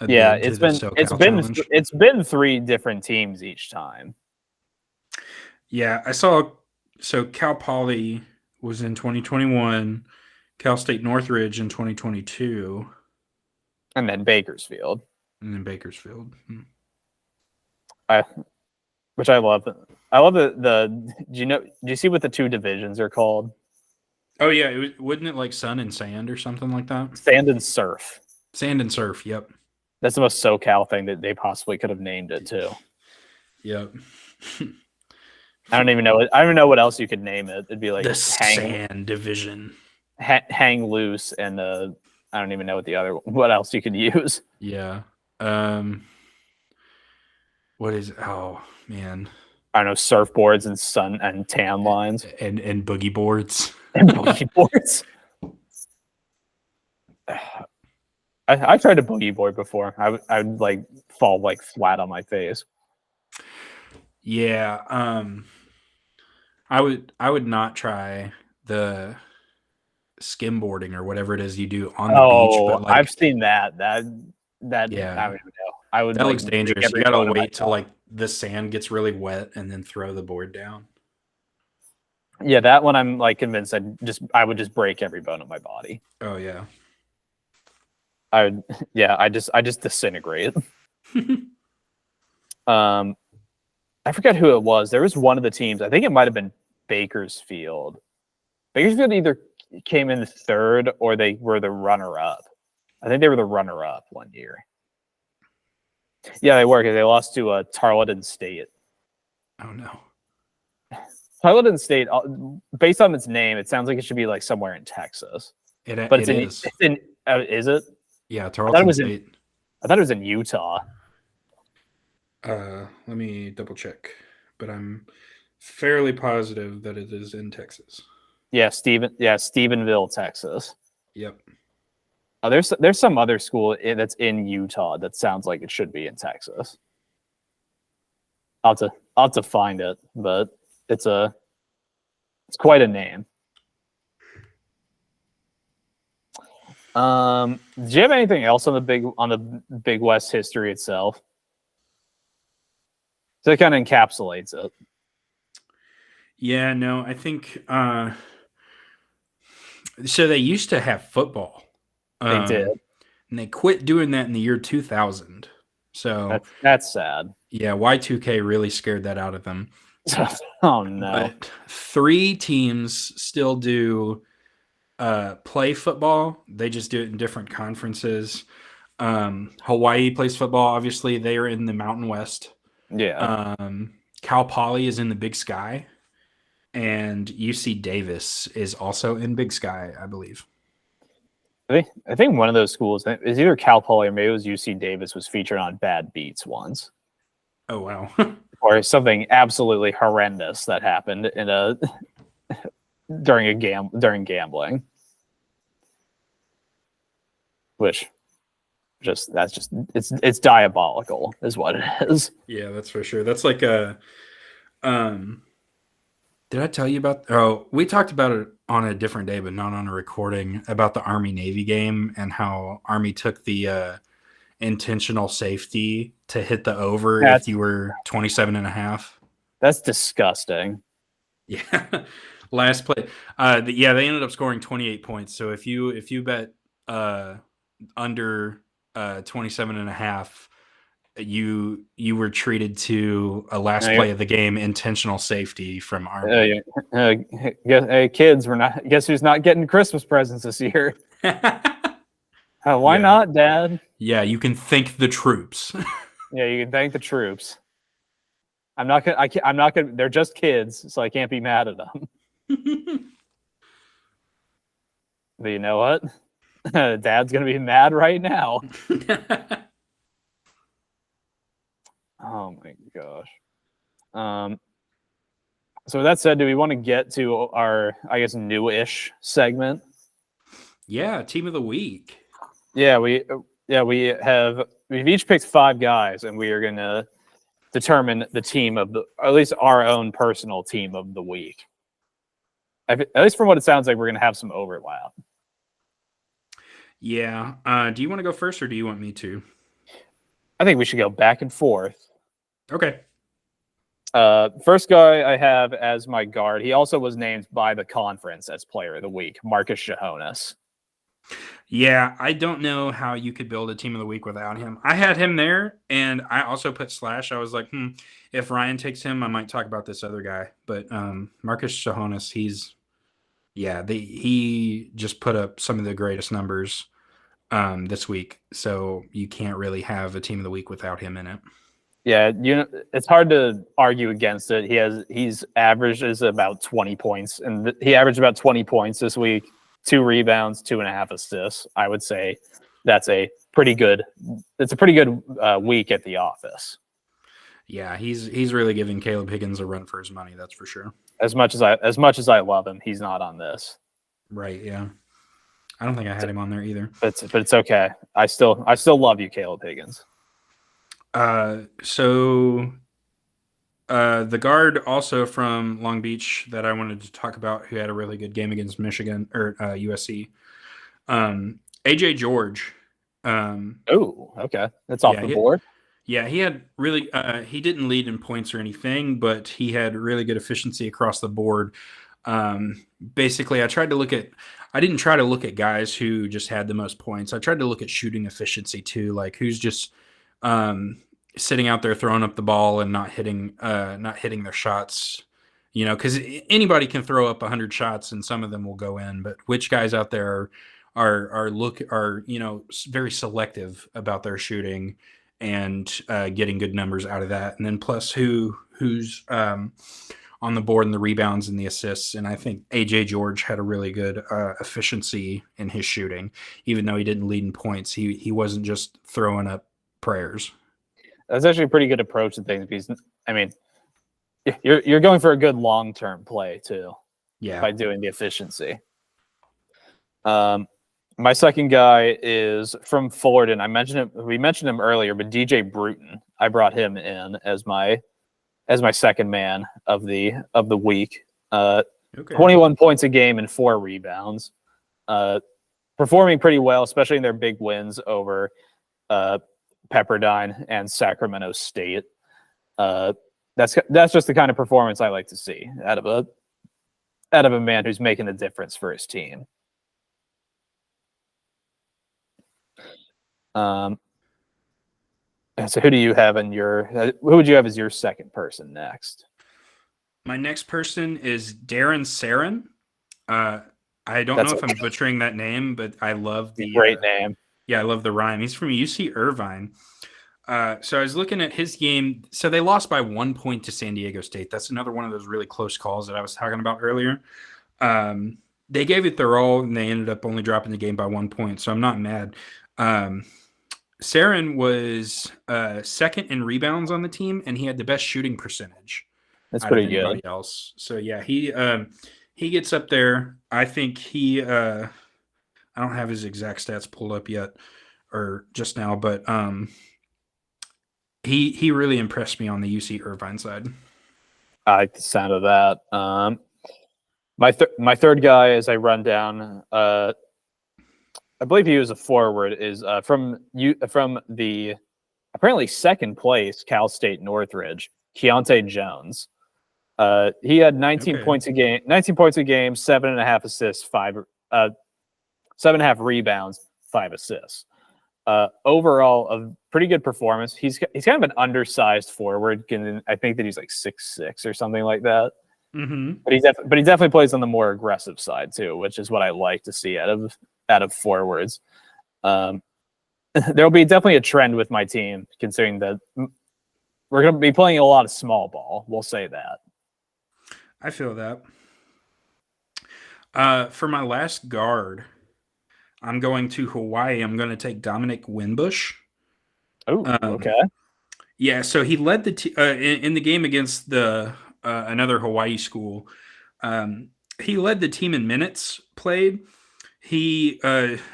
a Yeah, bid to the SoCal Challenge? it's been 3 different teams each time. Yeah, I saw. So Cal Poly was in 2021, Cal State Northridge in 2022, And then Bakersfield, and then Bakersfield. which I love. I love the. Do you see what the 2 divisions are called? Oh yeah, wouldn't it like Sun and Sand or something like that? Sand and Surf. Sand and Surf. Yep. That's the most SoCal thing that they possibly could have named it too. Yep. I don't even know what else you could name it. It'd be like the Sand Division. Hang Loose, and I don't even know what else you could use. Yeah. What is? Oh man. I don't know, surfboards and sun and tan lines and boogie boards. And boogie boards. I tried a boogie board before. I would like fall like flat on my face. Yeah. I would not try the skimboarding or whatever it is you do on the beach. But like, I've seen that. That yeah. I don't even know. I would. That looks dangerous. You gotta wait till like the sand gets really wet and then throw the board down. Yeah, that one I'm like convinced I would just break every bone in my body. Oh yeah. I just disintegrate. I forget who it was. There was one of the teams. I think it might have been Bakersfield. Bakersfield either came in 3rd or they were the runner-up. I think they were the runner-up one year. Yeah, they were, because they lost to Tarleton State. Oh no. Tarleton State, based on its name, it sounds like it should be like somewhere in Texas. Is it? Yeah, Tarleton State. I thought it was in Utah. Let me double check, but I'm fairly positive that it is in Texas. Yeah, Stephenville, Texas. Yep. Oh, there's some other school that's in Utah that sounds like it should be in Texas. I'll have to find it, but it's quite a name. Do you have anything else on the Big West history itself? So it kind of encapsulates it. Yeah, no, I think so they used to have football. They did. And they quit doing that in the year 2000. So that's sad. Yeah, Y2K really scared that out of them. Oh no. But 3 teams still do play football. They just do it in different conferences. Hawaii plays football. Obviously, they are in the Mountain West. Yeah. Cal Poly is in the Big Sky, and UC Davis is also in Big Sky, I believe. I think one of those schools is either Cal Poly or maybe it was UC Davis was featured on Bad Beats once. Oh wow. Or something absolutely horrendous that happened during gambling. Which it's diabolical is what it is. Yeah, that's for sure. That's like a did I tell you about we talked about it on a different day but not on a recording about the Army Navy game and how Army took the intentional safety to hit the over if you were 27.5. That's disgusting. Yeah. Last play. They ended up scoring 28 points. So if you bet under 27.5, you were treated to a last play of the game intentional safety from Army. Hey kids, guess who's not getting Christmas presents this year? Why not, Dad? Yeah, you can thank the troops. Yeah, you can thank the troops. I'm not gonna. They're just kids, so I can't be mad at them. But you know what? Dad's gonna be mad right now. Oh my gosh. So with that said, do we want to get to our, I guess, new-ish segment? Yeah, team of the week. Yeah, we've each picked 5 guys, and we are going to determine the team of or at least our own personal team of the week. At least from what it sounds like, we're going to have some overlap. Yeah. Do you want to go first, or do you want me to? I think we should go back and forth. Okay. First guy I have as my guard. He also was named by the conference as Player of the Week, Marcus Shahonas. Yeah, I don't know how you could build a team of the week without him. I had him there, and I also put Slash. I was like, if Ryan takes him, I might talk about this other guy. But Marcus Shahonas, he just put up some of the greatest numbers this week. So you can't really have a team of the week without him in it. Yeah, it's hard to argue against it. He's averages about 20 points, and he averaged about 20 points this week. 2 rebounds, 2.5 assists. I would say that's a pretty good. It's a pretty good week at the office. Yeah, he's really giving Caleb Higgins a run for his money. That's for sure. As much as I love him, he's not on this. Right. Yeah. I don't think I had him on there either. But it's okay. I still love you, Caleb Higgins. The guard also from Long Beach that I wanted to talk about, who had a really good game against Michigan or USC, AJ George. Oh, okay, that's off the board. Yeah, he had really. He didn't lead in points or anything, but he had really good efficiency across the board. Basically, I didn't try to look at guys who just had the most points. I tried to look at shooting efficiency too, like who's just sitting out there throwing up the ball and not hitting their shots, because anybody can throw up 100 shots and some of them will go in, but which guys out there are very selective about their shooting and getting good numbers out of that, and then plus who's on the board and the rebounds and the assists. And I think AJ George had a really good efficiency in his shooting, even though he didn't lead in points. He wasn't just throwing up prayers. That's actually a pretty good approach to things, because I mean, you're going for a good long-term play too. Yeah. By doing the efficiency. My second guy is from Fullerton. We mentioned him earlier, but DJ Bruton. I brought him in as my second man of the week. 21 points a game and 4 rebounds. Performing pretty well, especially in their big wins over Pepperdine and Sacramento State. That's just the kind of performance I like to see out of a man who's making a difference for his team. And so who do you have who would you have as your second person next? My next person is Darren Sarin. I don't know if I'm butchering that name, but I love the great name. Yeah, I love the rhyme. He's from UC Irvine. So I was looking at his game. So they lost by 1 point to San Diego State. That's another one of those really close calls that I was talking about earlier. They gave it their all, and they ended up only dropping the game by 1 point. So I'm not mad. Sarin was second in rebounds on the team, and he had the best shooting percentage. That's pretty good. Anybody else. So yeah, he gets up there. I think I don't have his exact stats pulled up yet or just now, but he really impressed me on the UC Irvine side. I like the sound of that. My third guy, as I run down, I believe he was a forward, is from the apparently second place Cal State Northridge, Keontae Jones. He had 19 points a game, 7.5 assists, 7.5 rebounds, 5 assists. Overall, a pretty good performance. He's kind of an undersized forward. I think that he's like 6'6" or something like that. Mm-hmm. But he definitely plays on the more aggressive side too, which is what I like to see out of forwards. There'll be definitely a trend with my team, considering that we're going to be playing a lot of small ball. We'll say that. I feel that. For my last guard, I'm going to Hawaii. I'm going to take Dominic Winbush. Oh, okay. Yeah, so he led in the game against the another Hawaii school. Um, he led the team in minutes played. He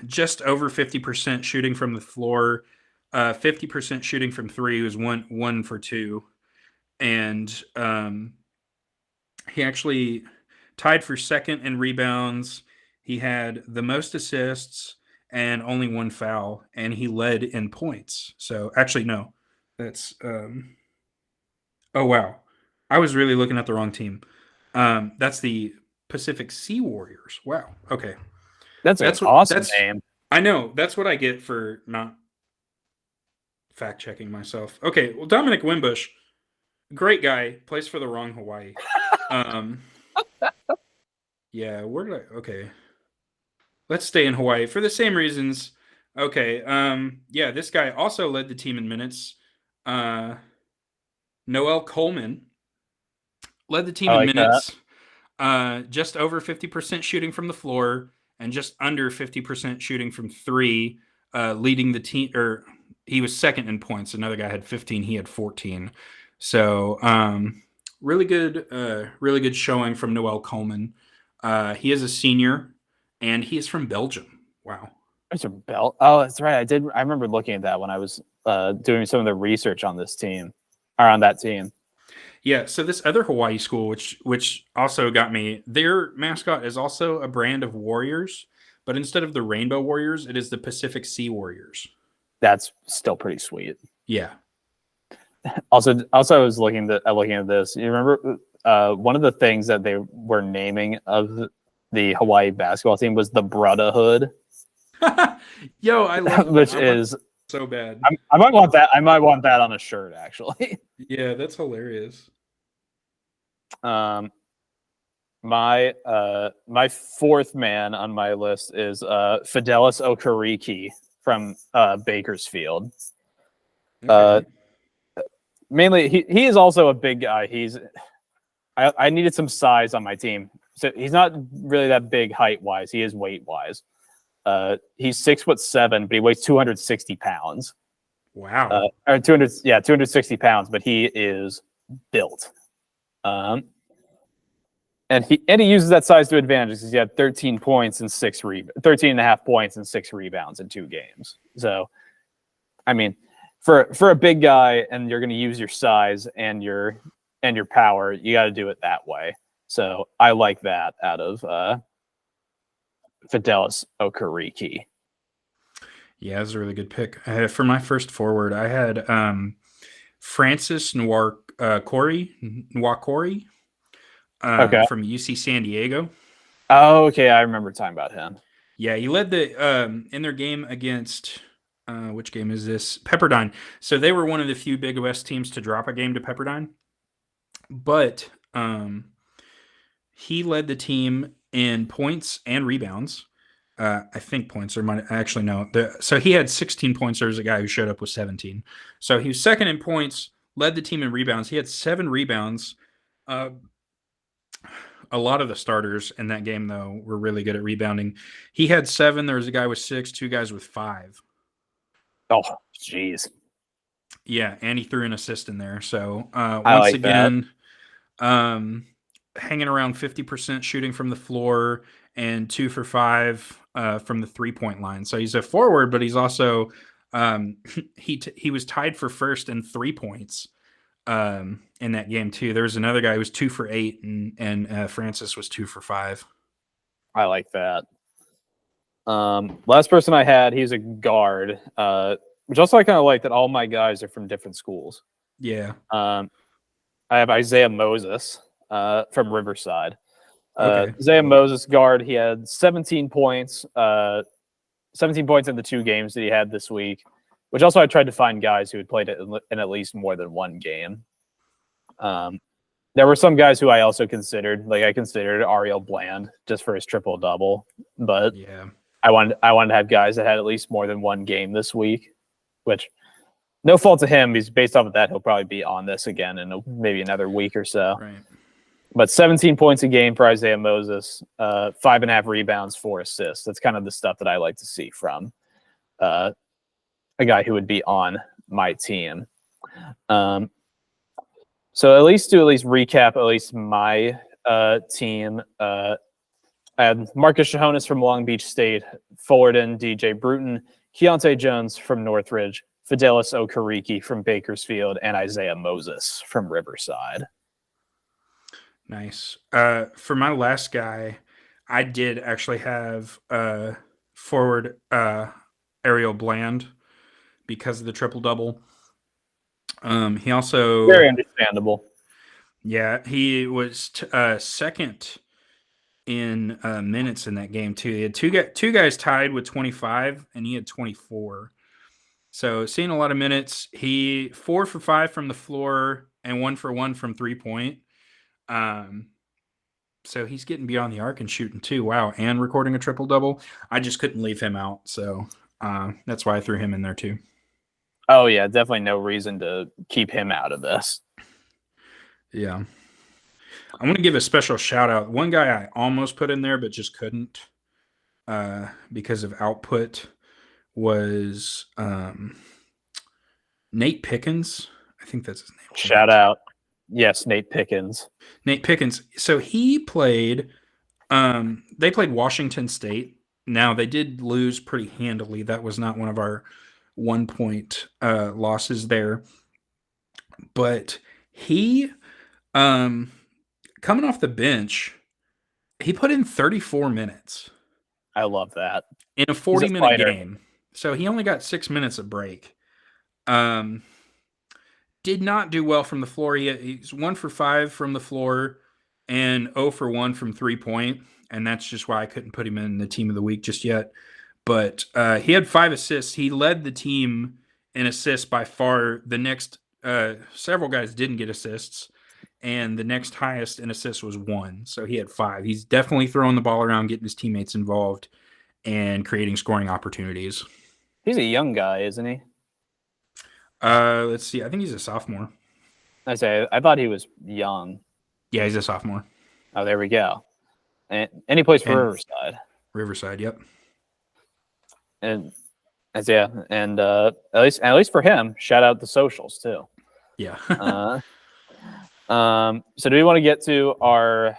just over 50% shooting from the floor, 50% shooting from three. He was one for two, and he actually tied for second in rebounds. He had the most assists and only one foul, and he led in points. So actually, no, that's oh wow, I was really looking at the wrong team. That's the Pacific Sea Warriors. Wow. Okay, That's an that's what awesome that's. name. I know that's what I get for not fact checking myself. Okay, well Dominic Wimbush, great guy, plays for the wrong Hawaii. Um, yeah, where did I? Okay, let's stay in Hawaii for the same reasons. Okay, yeah, this guy also led the team in minutes. Uh, Noel Coleman led the team I in like that. minutes. Just over 50% shooting from the floor and just under 50% shooting from three, leading the team. Or he was second in points. Another guy had 15. He had 14. So really good showing from Noel Coleman. He is a senior, and he is from Belgium. Wow. There's a belt. Oh, that's right. I did. I remember looking at that when I was doing some of the research on this team, or on that team. Yeah, so this other Hawaii school, which also got me, their mascot is also a brand of warriors, but instead of the Rainbow Warriors, it is the Pacific Sea Warriors. That's still pretty sweet. Yeah. Also, I was looking at this. You remember one of the things that they were naming of the Hawaii basketball team was the Brotherhood, Yo, I love that. which I want is so bad. I might want that. I might want that on a shirt actually. Yeah, that's hilarious. Um, my fourth man on my list is Fidelis Okereke from Bakersfield. Okay. Mainly, he is also a big guy. I needed some size on my team, so he's not really that big height wise. He is weight wise. He's 6'7", but he weighs 260 pounds. Wow. Or 260 pounds, but he is built. And he uses that size to advantage because he had 13 points and 13 and a half points and 6 rebounds in 2 games. So, I mean, for a big guy, and you're going to use your size and your power, you got to do it that way. So I like that out of Fidelis Okereke. Yeah, that's a really good pick. For my first forward, I had Francis Nwakori Okay. from UC San Diego. Oh, okay. I remember talking about him. Yeah, he led the in their game against which game is this? Pepperdine. So they were one of the few Big West teams to drop a game to Pepperdine. But he led the team in points and rebounds. I think points or money. Actually, no. So he had 16 points. There was a guy who showed up with 17. So he was second in points, led the team in rebounds. He had 7 rebounds. A lot of the starters in that game, though, were really good at rebounding. He had 7. There was a guy with 6, 2 guys with 5. Oh, jeez. Yeah, and he threw an assist in there. So I once like again, hanging around 50% shooting from the floor and 2 for 5 from the 3-point line. So he's a forward, but he's also he was tied for first in 3 points in that game too. There was another guy who was 2 for 8, and Francis was 2 for 5. I like that. Last person I had, he's a guard, which also I kind of like that all my guys are from different schools. Yeah. I have Isaiah Moses from Riverside. Okay. Isaiah Moses, guard, he had 17 points. 17 points in the 2 games that he had this week, which also I tried to find guys who had played it in at least more than 1 game. There were some guys who I also considered, like I considered Ariel Bland just for his triple-double, but Yeah. I wanted to have guys that had at least more than 1 game this week, which no fault to him. He's based off of that. He'll probably be on this again in maybe another week or so. Right. But 17 points a game for Isaiah Moses, 5.5 rebounds, 4 assists. That's kind of the stuff that I like to see from a guy who would be on my team. Um, so at least recap at least my team. I had Marcus Shahonis from Long Beach State, Fullerton, DJ Bruton, Keontae Jones from Northridge, Fidelis Okariki from Bakersfield, and Isaiah Moses from Riverside. Nice. For my last guy, I did actually have forward Ariel Bland because of the triple-double. He also... Very understandable. Yeah, he was second in minutes in that game, too. He had two guys tied with 25, and he had 24. So seeing a lot of minutes. He 4 for 5 from the floor and 1 for 1 from three-point. So he's getting beyond the arc and shooting too. Wow. And recording a triple-double. I just couldn't leave him out. So that's why I threw him in there too. Oh, yeah. Definitely no reason to keep him out of this. Yeah. I want to give a special shout out. One guy I almost put in there, but just couldn't because of output was Nate Pickens. I think that's his name. Shout out. Yes, Nate Pickens. Nate Pickens. So he played, they played Washington State. Now, they did lose pretty handily. That was not one of our 1-point losses there. But he, coming off the bench, he put in 34 minutes. I love that. In a 40-minute game. So he only got 6 minutes of break. Did not do well from the floor. He's 1 for 5 from the floor and 0 for 1 from three-point. And that's just why I couldn't put him in the team of the week just yet. But he had 5 assists. He led the team in assists by far. The next several guys didn't get assists. And the next highest in assists was 1. So he had 5. He's definitely throwing the ball around, getting his teammates involved, and creating scoring opportunities. He's a young guy, isn't he? Let's see. I think he's a sophomore. I thought he was young. Yeah, he's a sophomore. Oh, there we go. And he plays for Riverside. Riverside, yep. And at least for him, shout out the socials too. Yeah. So do we want to get to our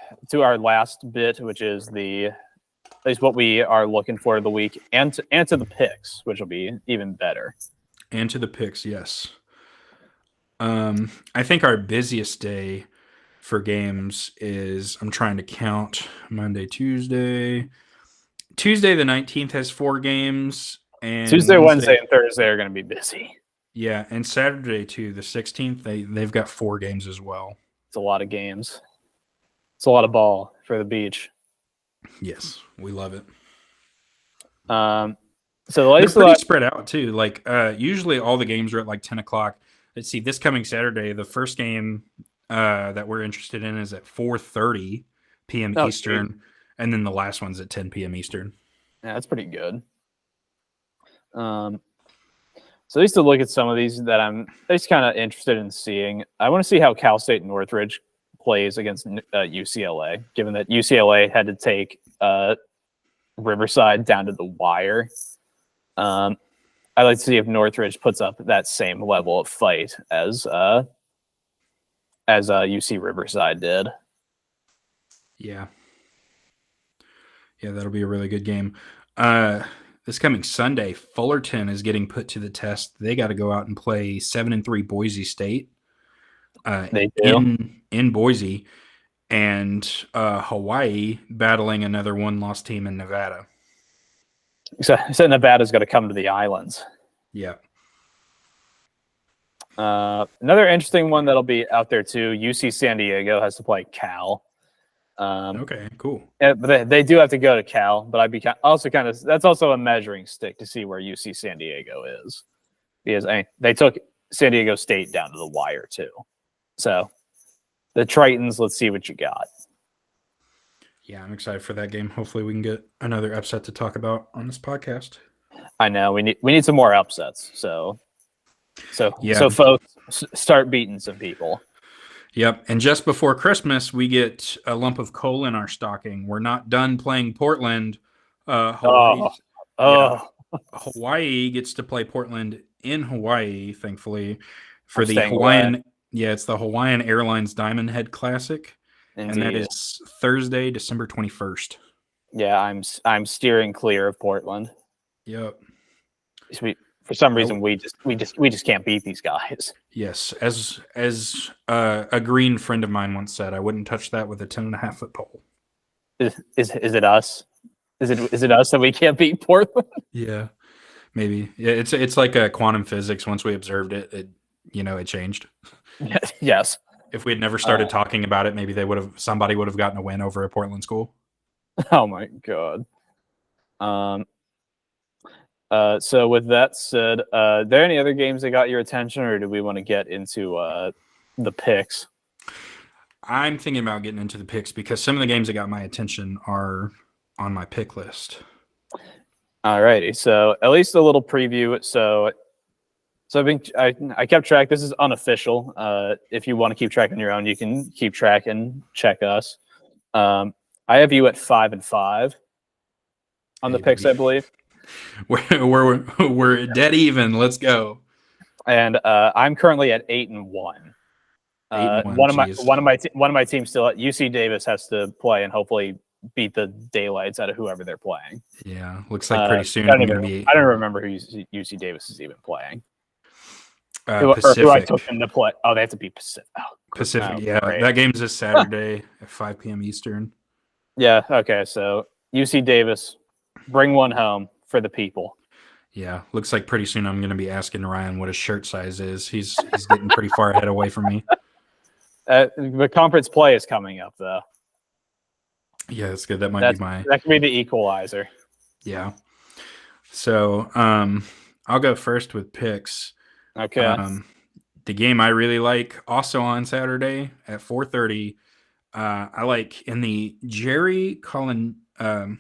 last bit, which is at least what we are looking for the week, and to the picks, which will be even better. And to the picks, yes. I think our busiest day for games is, I'm trying to count, Monday, Tuesday. Tuesday the 19th has 4 games. And Tuesday, Wednesday, and Thursday are going to be busy. Yeah, and Saturday too, the 16th, they've got 4 games as well. It's a lot of games. It's a lot of ball for the beach. Yes, we love it. So they're pretty spread out too. Like usually all the games are at like 10 o'clock. Let's see, this coming Saturday, the first game that we're interested in is at 4:30 p.m. Eastern, sweet. And then the last one's at 10 p.m. Eastern. Yeah, that's pretty good. So at least to look at some of these that I'm just kind of interested in seeing. I want to see how Cal State Northridge plays against UCLA, given that UCLA had to take Riverside down to the wire. I'd like to see if Northridge puts up that same level of fight as UC Riverside did. Yeah, that'll be a really good game. This coming Sunday, Fullerton is getting put to the test. They got to go out and play 7-3 Boise State. They do. In Boise, and Hawaii battling another one-loss team in Nevada. So Nevada's got to come to the islands. Yeah. Another interesting one that'll be out there too. UC San Diego has to play Cal. Okay, cool. But they do have to go to Cal. But I'd be also that's also a measuring stick to see where UC San Diego is, because they took San Diego State down to the wire too. So the Tritons, let's see what you got. Yeah, I'm excited for that game. Hopefully we can get another upset to talk about on this podcast. I know we need some more upsets. So folks, start beating some people. Yep. And just before Christmas, we get a lump of coal in our stocking. We're not done playing Portland. Hawaii gets to play Portland in Hawaii, thankfully, for the staying Hawaiian. away. Yeah, it's the Hawaiian Airlines Diamond Head Classic, and that Indeed. is Thursday, December 21st. Yeah, I'm steering clear of Portland. Yep. For some reason we just can't beat these guys. Yes, as a green friend of mine once said, I wouldn't touch that with a 10.5-foot pole. Is it us? Is it us that we can't beat Portland? Yeah, maybe. Yeah, it's like a quantum physics. Once we observed it, it changed. Yes. If we had never started talking about it, maybe somebody would have gotten a win over a Portland school. Oh my god. So with that said, are there any other games that got your attention, or do we want to get into the picks? I'm thinking about getting into the picks because some of the games that got my attention are on my pick list. Alrighty, so at least a little preview. So I kept track. This is unofficial. If you want to keep track on your own, you can keep track and check us. I have you at 5-5 on the picks, I believe. We're dead even. Let's go. And I'm currently at 8-1. One of my teams still at UC Davis has to play and hopefully beat the daylights out of whoever they're playing. Yeah, looks like pretty soon I don't remember who UC Davis is even playing. Pacific. Who I took them to play. Oh, they have to be Pacific. Oh, Pacific. Yeah, great. That game's this Saturday at 5 p.m. Eastern. Yeah. Okay. So UC Davis, bring one home for the people. Yeah, looks like pretty soon I'm going to be asking Ryan what his shirt size is. He's getting pretty far ahead away from me. The conference play is coming up, though. Yeah, that's good. That could be the equalizer. Yeah. So I'll go first with picks. Okay. The game I really like, also on Saturday at 4:30. I like in the Jerry Colangelo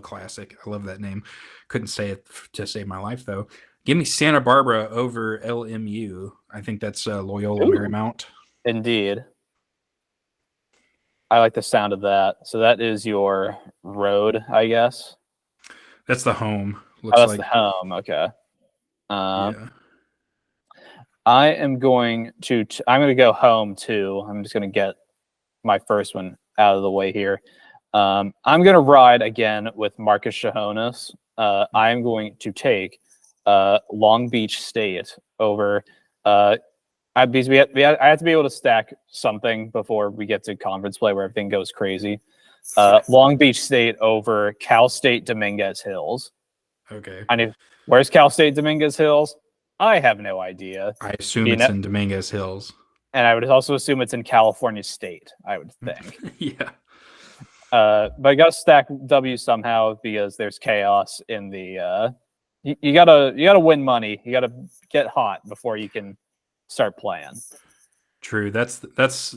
Classic. I love that name. Couldn't say it to save my life though. Give me Santa Barbara over LMU. I think that's Loyola Marymount. Indeed. I like the sound of that. So that is your road, I guess. That's the home. That's the home. Okay. Yeah. I'm going to go home too. I'm just going to get my first one out of the way here. I'm going to ride again with Marcus Shahonas. I'm going to take Long Beach State over. I have to be able to stack something before we get to conference play where everything goes crazy. Long Beach State over Cal State Dominguez Hills. Okay. Where's Cal State Dominguez Hills? I have no idea. I assume it's in Dominguez Hills. And I would also assume it's in California State, I would think. Yeah. But I gotta stack W somehow because there's chaos in the you gotta win money. You gotta get hot before you can start playing. True. That's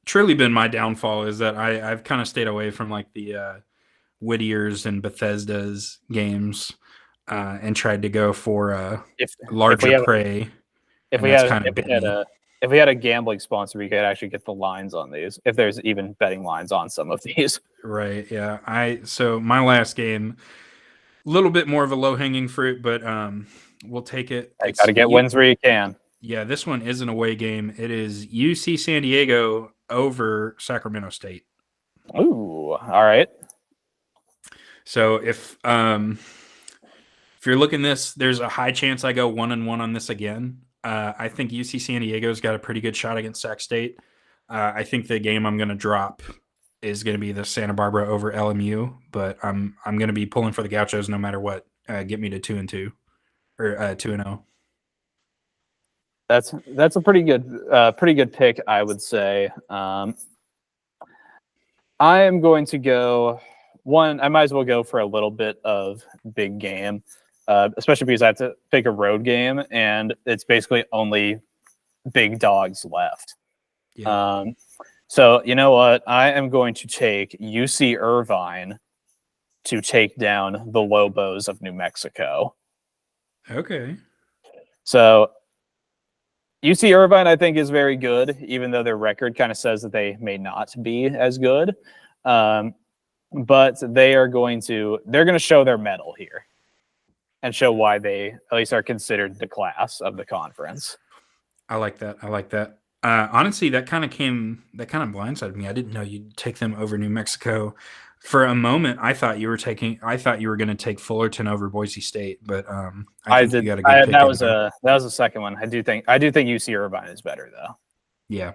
truly been my downfall is that I've kind of stayed away from like the Whittier's and Bethesda's games and tried to go for larger prey. If we had a gambling sponsor, we could actually get the lines on these. If there's even betting lines on some of these. Right. Yeah. So my last game, a little bit more of a low hanging fruit, but we'll take it. You got to get wins where you can. Yeah, this one is an away game. It is UC San Diego over Sacramento State. Ooh, all right. So if you're looking this, there's a high chance I go 1-1 on this again. I think UC San Diego's got a pretty good shot against Sac State. I think the game I'm going to drop is going to be the Santa Barbara over LMU, but I'm going to be pulling for the Gauchos no matter what. Get me to 2-2 or 2-0. That's a pretty good pick, I would say. I am going to go one. I might as well go for a little bit of big game, especially because I have to pick a road game, and it's basically only big dogs left. Yeah. So you know what? I am going to take UC Irvine to take down the Lobos of New Mexico. Okay. So UC Irvine, I think, is very good, even though their record kind of says that they may not be as good. But they're going to show their mettle here. and show why they at least are considered the class of the conference. I like that. I like that. Honestly, that kind of blindsided me. I didn't know you'd take them over New Mexico. For a moment, I thought you were going to take Fullerton over Boise State, but I think you got a good pick. That was a second one. I do think UC Irvine is better though. Yeah.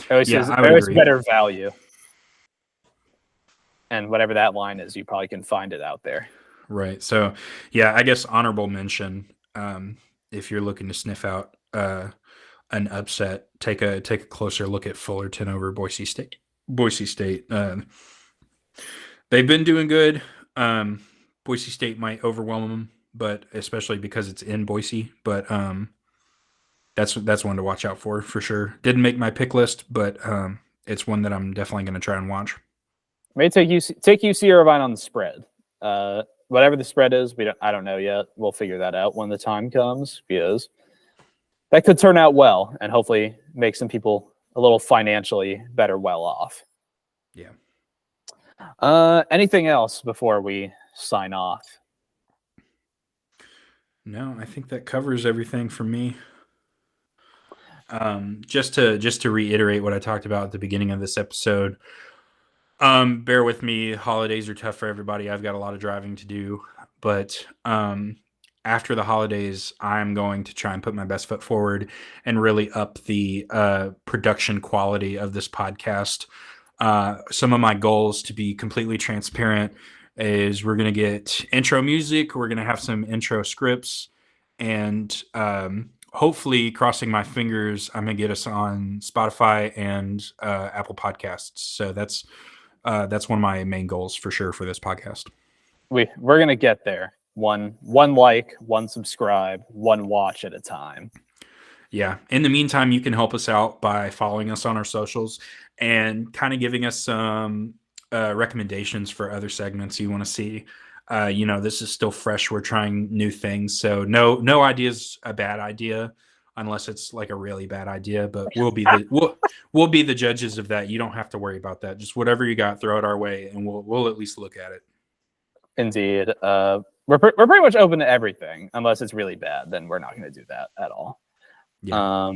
At least better value. And whatever that line is, you probably can find it out there. Right. So, yeah, I guess honorable mention. If you're looking to sniff out an upset, take a closer look at Fullerton over Boise State. They've been doing good. Boise State might overwhelm them, but especially because it's in Boise. But that's one to watch out for sure. Didn't make my pick list, but it's one that I'm definitely going to try and watch. May take UC Irvine on the spread. Whatever the spread is, I don't know yet. We'll figure that out when the time comes, because that could turn out well and hopefully make some people a little financially better well off. Yeah. Anything else before we sign off? No, I think that covers everything for me. Just to reiterate what I talked about at the beginning of this episode. Bear with me. Holidays are tough for everybody. I've got a lot of driving to do, but after the holidays, I'm going to try and put my best foot forward and really up the production quality of this podcast. Some of my goals, to be completely transparent, is we're going to get intro music. We're going to have some intro scripts, and hopefully, crossing my fingers, I'm going to get us on Spotify and Apple Podcasts. So that's one of my main goals for sure for this podcast. We're going to get there. One like, one subscribe, one watch at a time. Yeah. In the meantime, you can help us out by following us on our socials and kind of giving us some recommendations for other segments you want to see. This is still fresh. We're trying new things. So no idea is a bad idea unless it's like a really bad idea, but we'll be the judges of that. You don't have to worry about that. Just whatever you got, throw it our way and we'll at least look at it. Indeed. We're pretty much open to everything unless it's really bad. Then we're not going to do that at all. Yeah.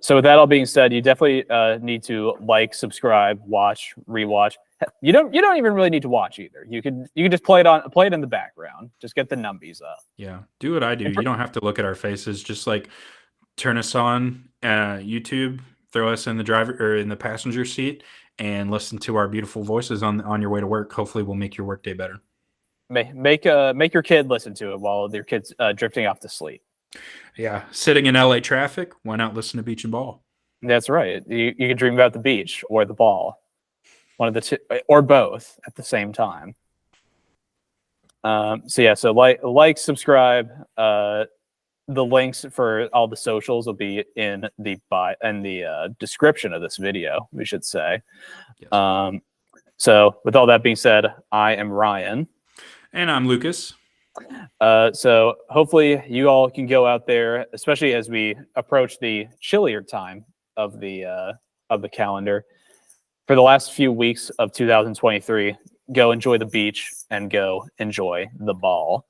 So with that all being said, you definitely need to like, subscribe, watch, rewatch. You don't even really need to watch either. You can just play it in the background. Just get the numbies up. Yeah. Do what I do. You don't have to look at our faces. Just like turn us on YouTube, throw us in the driver or in the passenger seat, and listen to our beautiful voices on your way to work. Hopefully we'll make your workday better. Make your kid listen to it while their kid's drifting off to sleep. Yeah, sitting in LA traffic, why not listen to Beach and Ball? That's right. You can dream about the beach or the ball, one of the two, or both at the same time. So like, subscribe. The links for all the socials will be in the description of this video, we should say. Yes. So with all that being said, I am Ryan. And I'm Lucas. So hopefully you all can go out there, especially as we approach the chillier time of the calendar. For the last few weeks of 2023, go enjoy the beach and go enjoy the ball.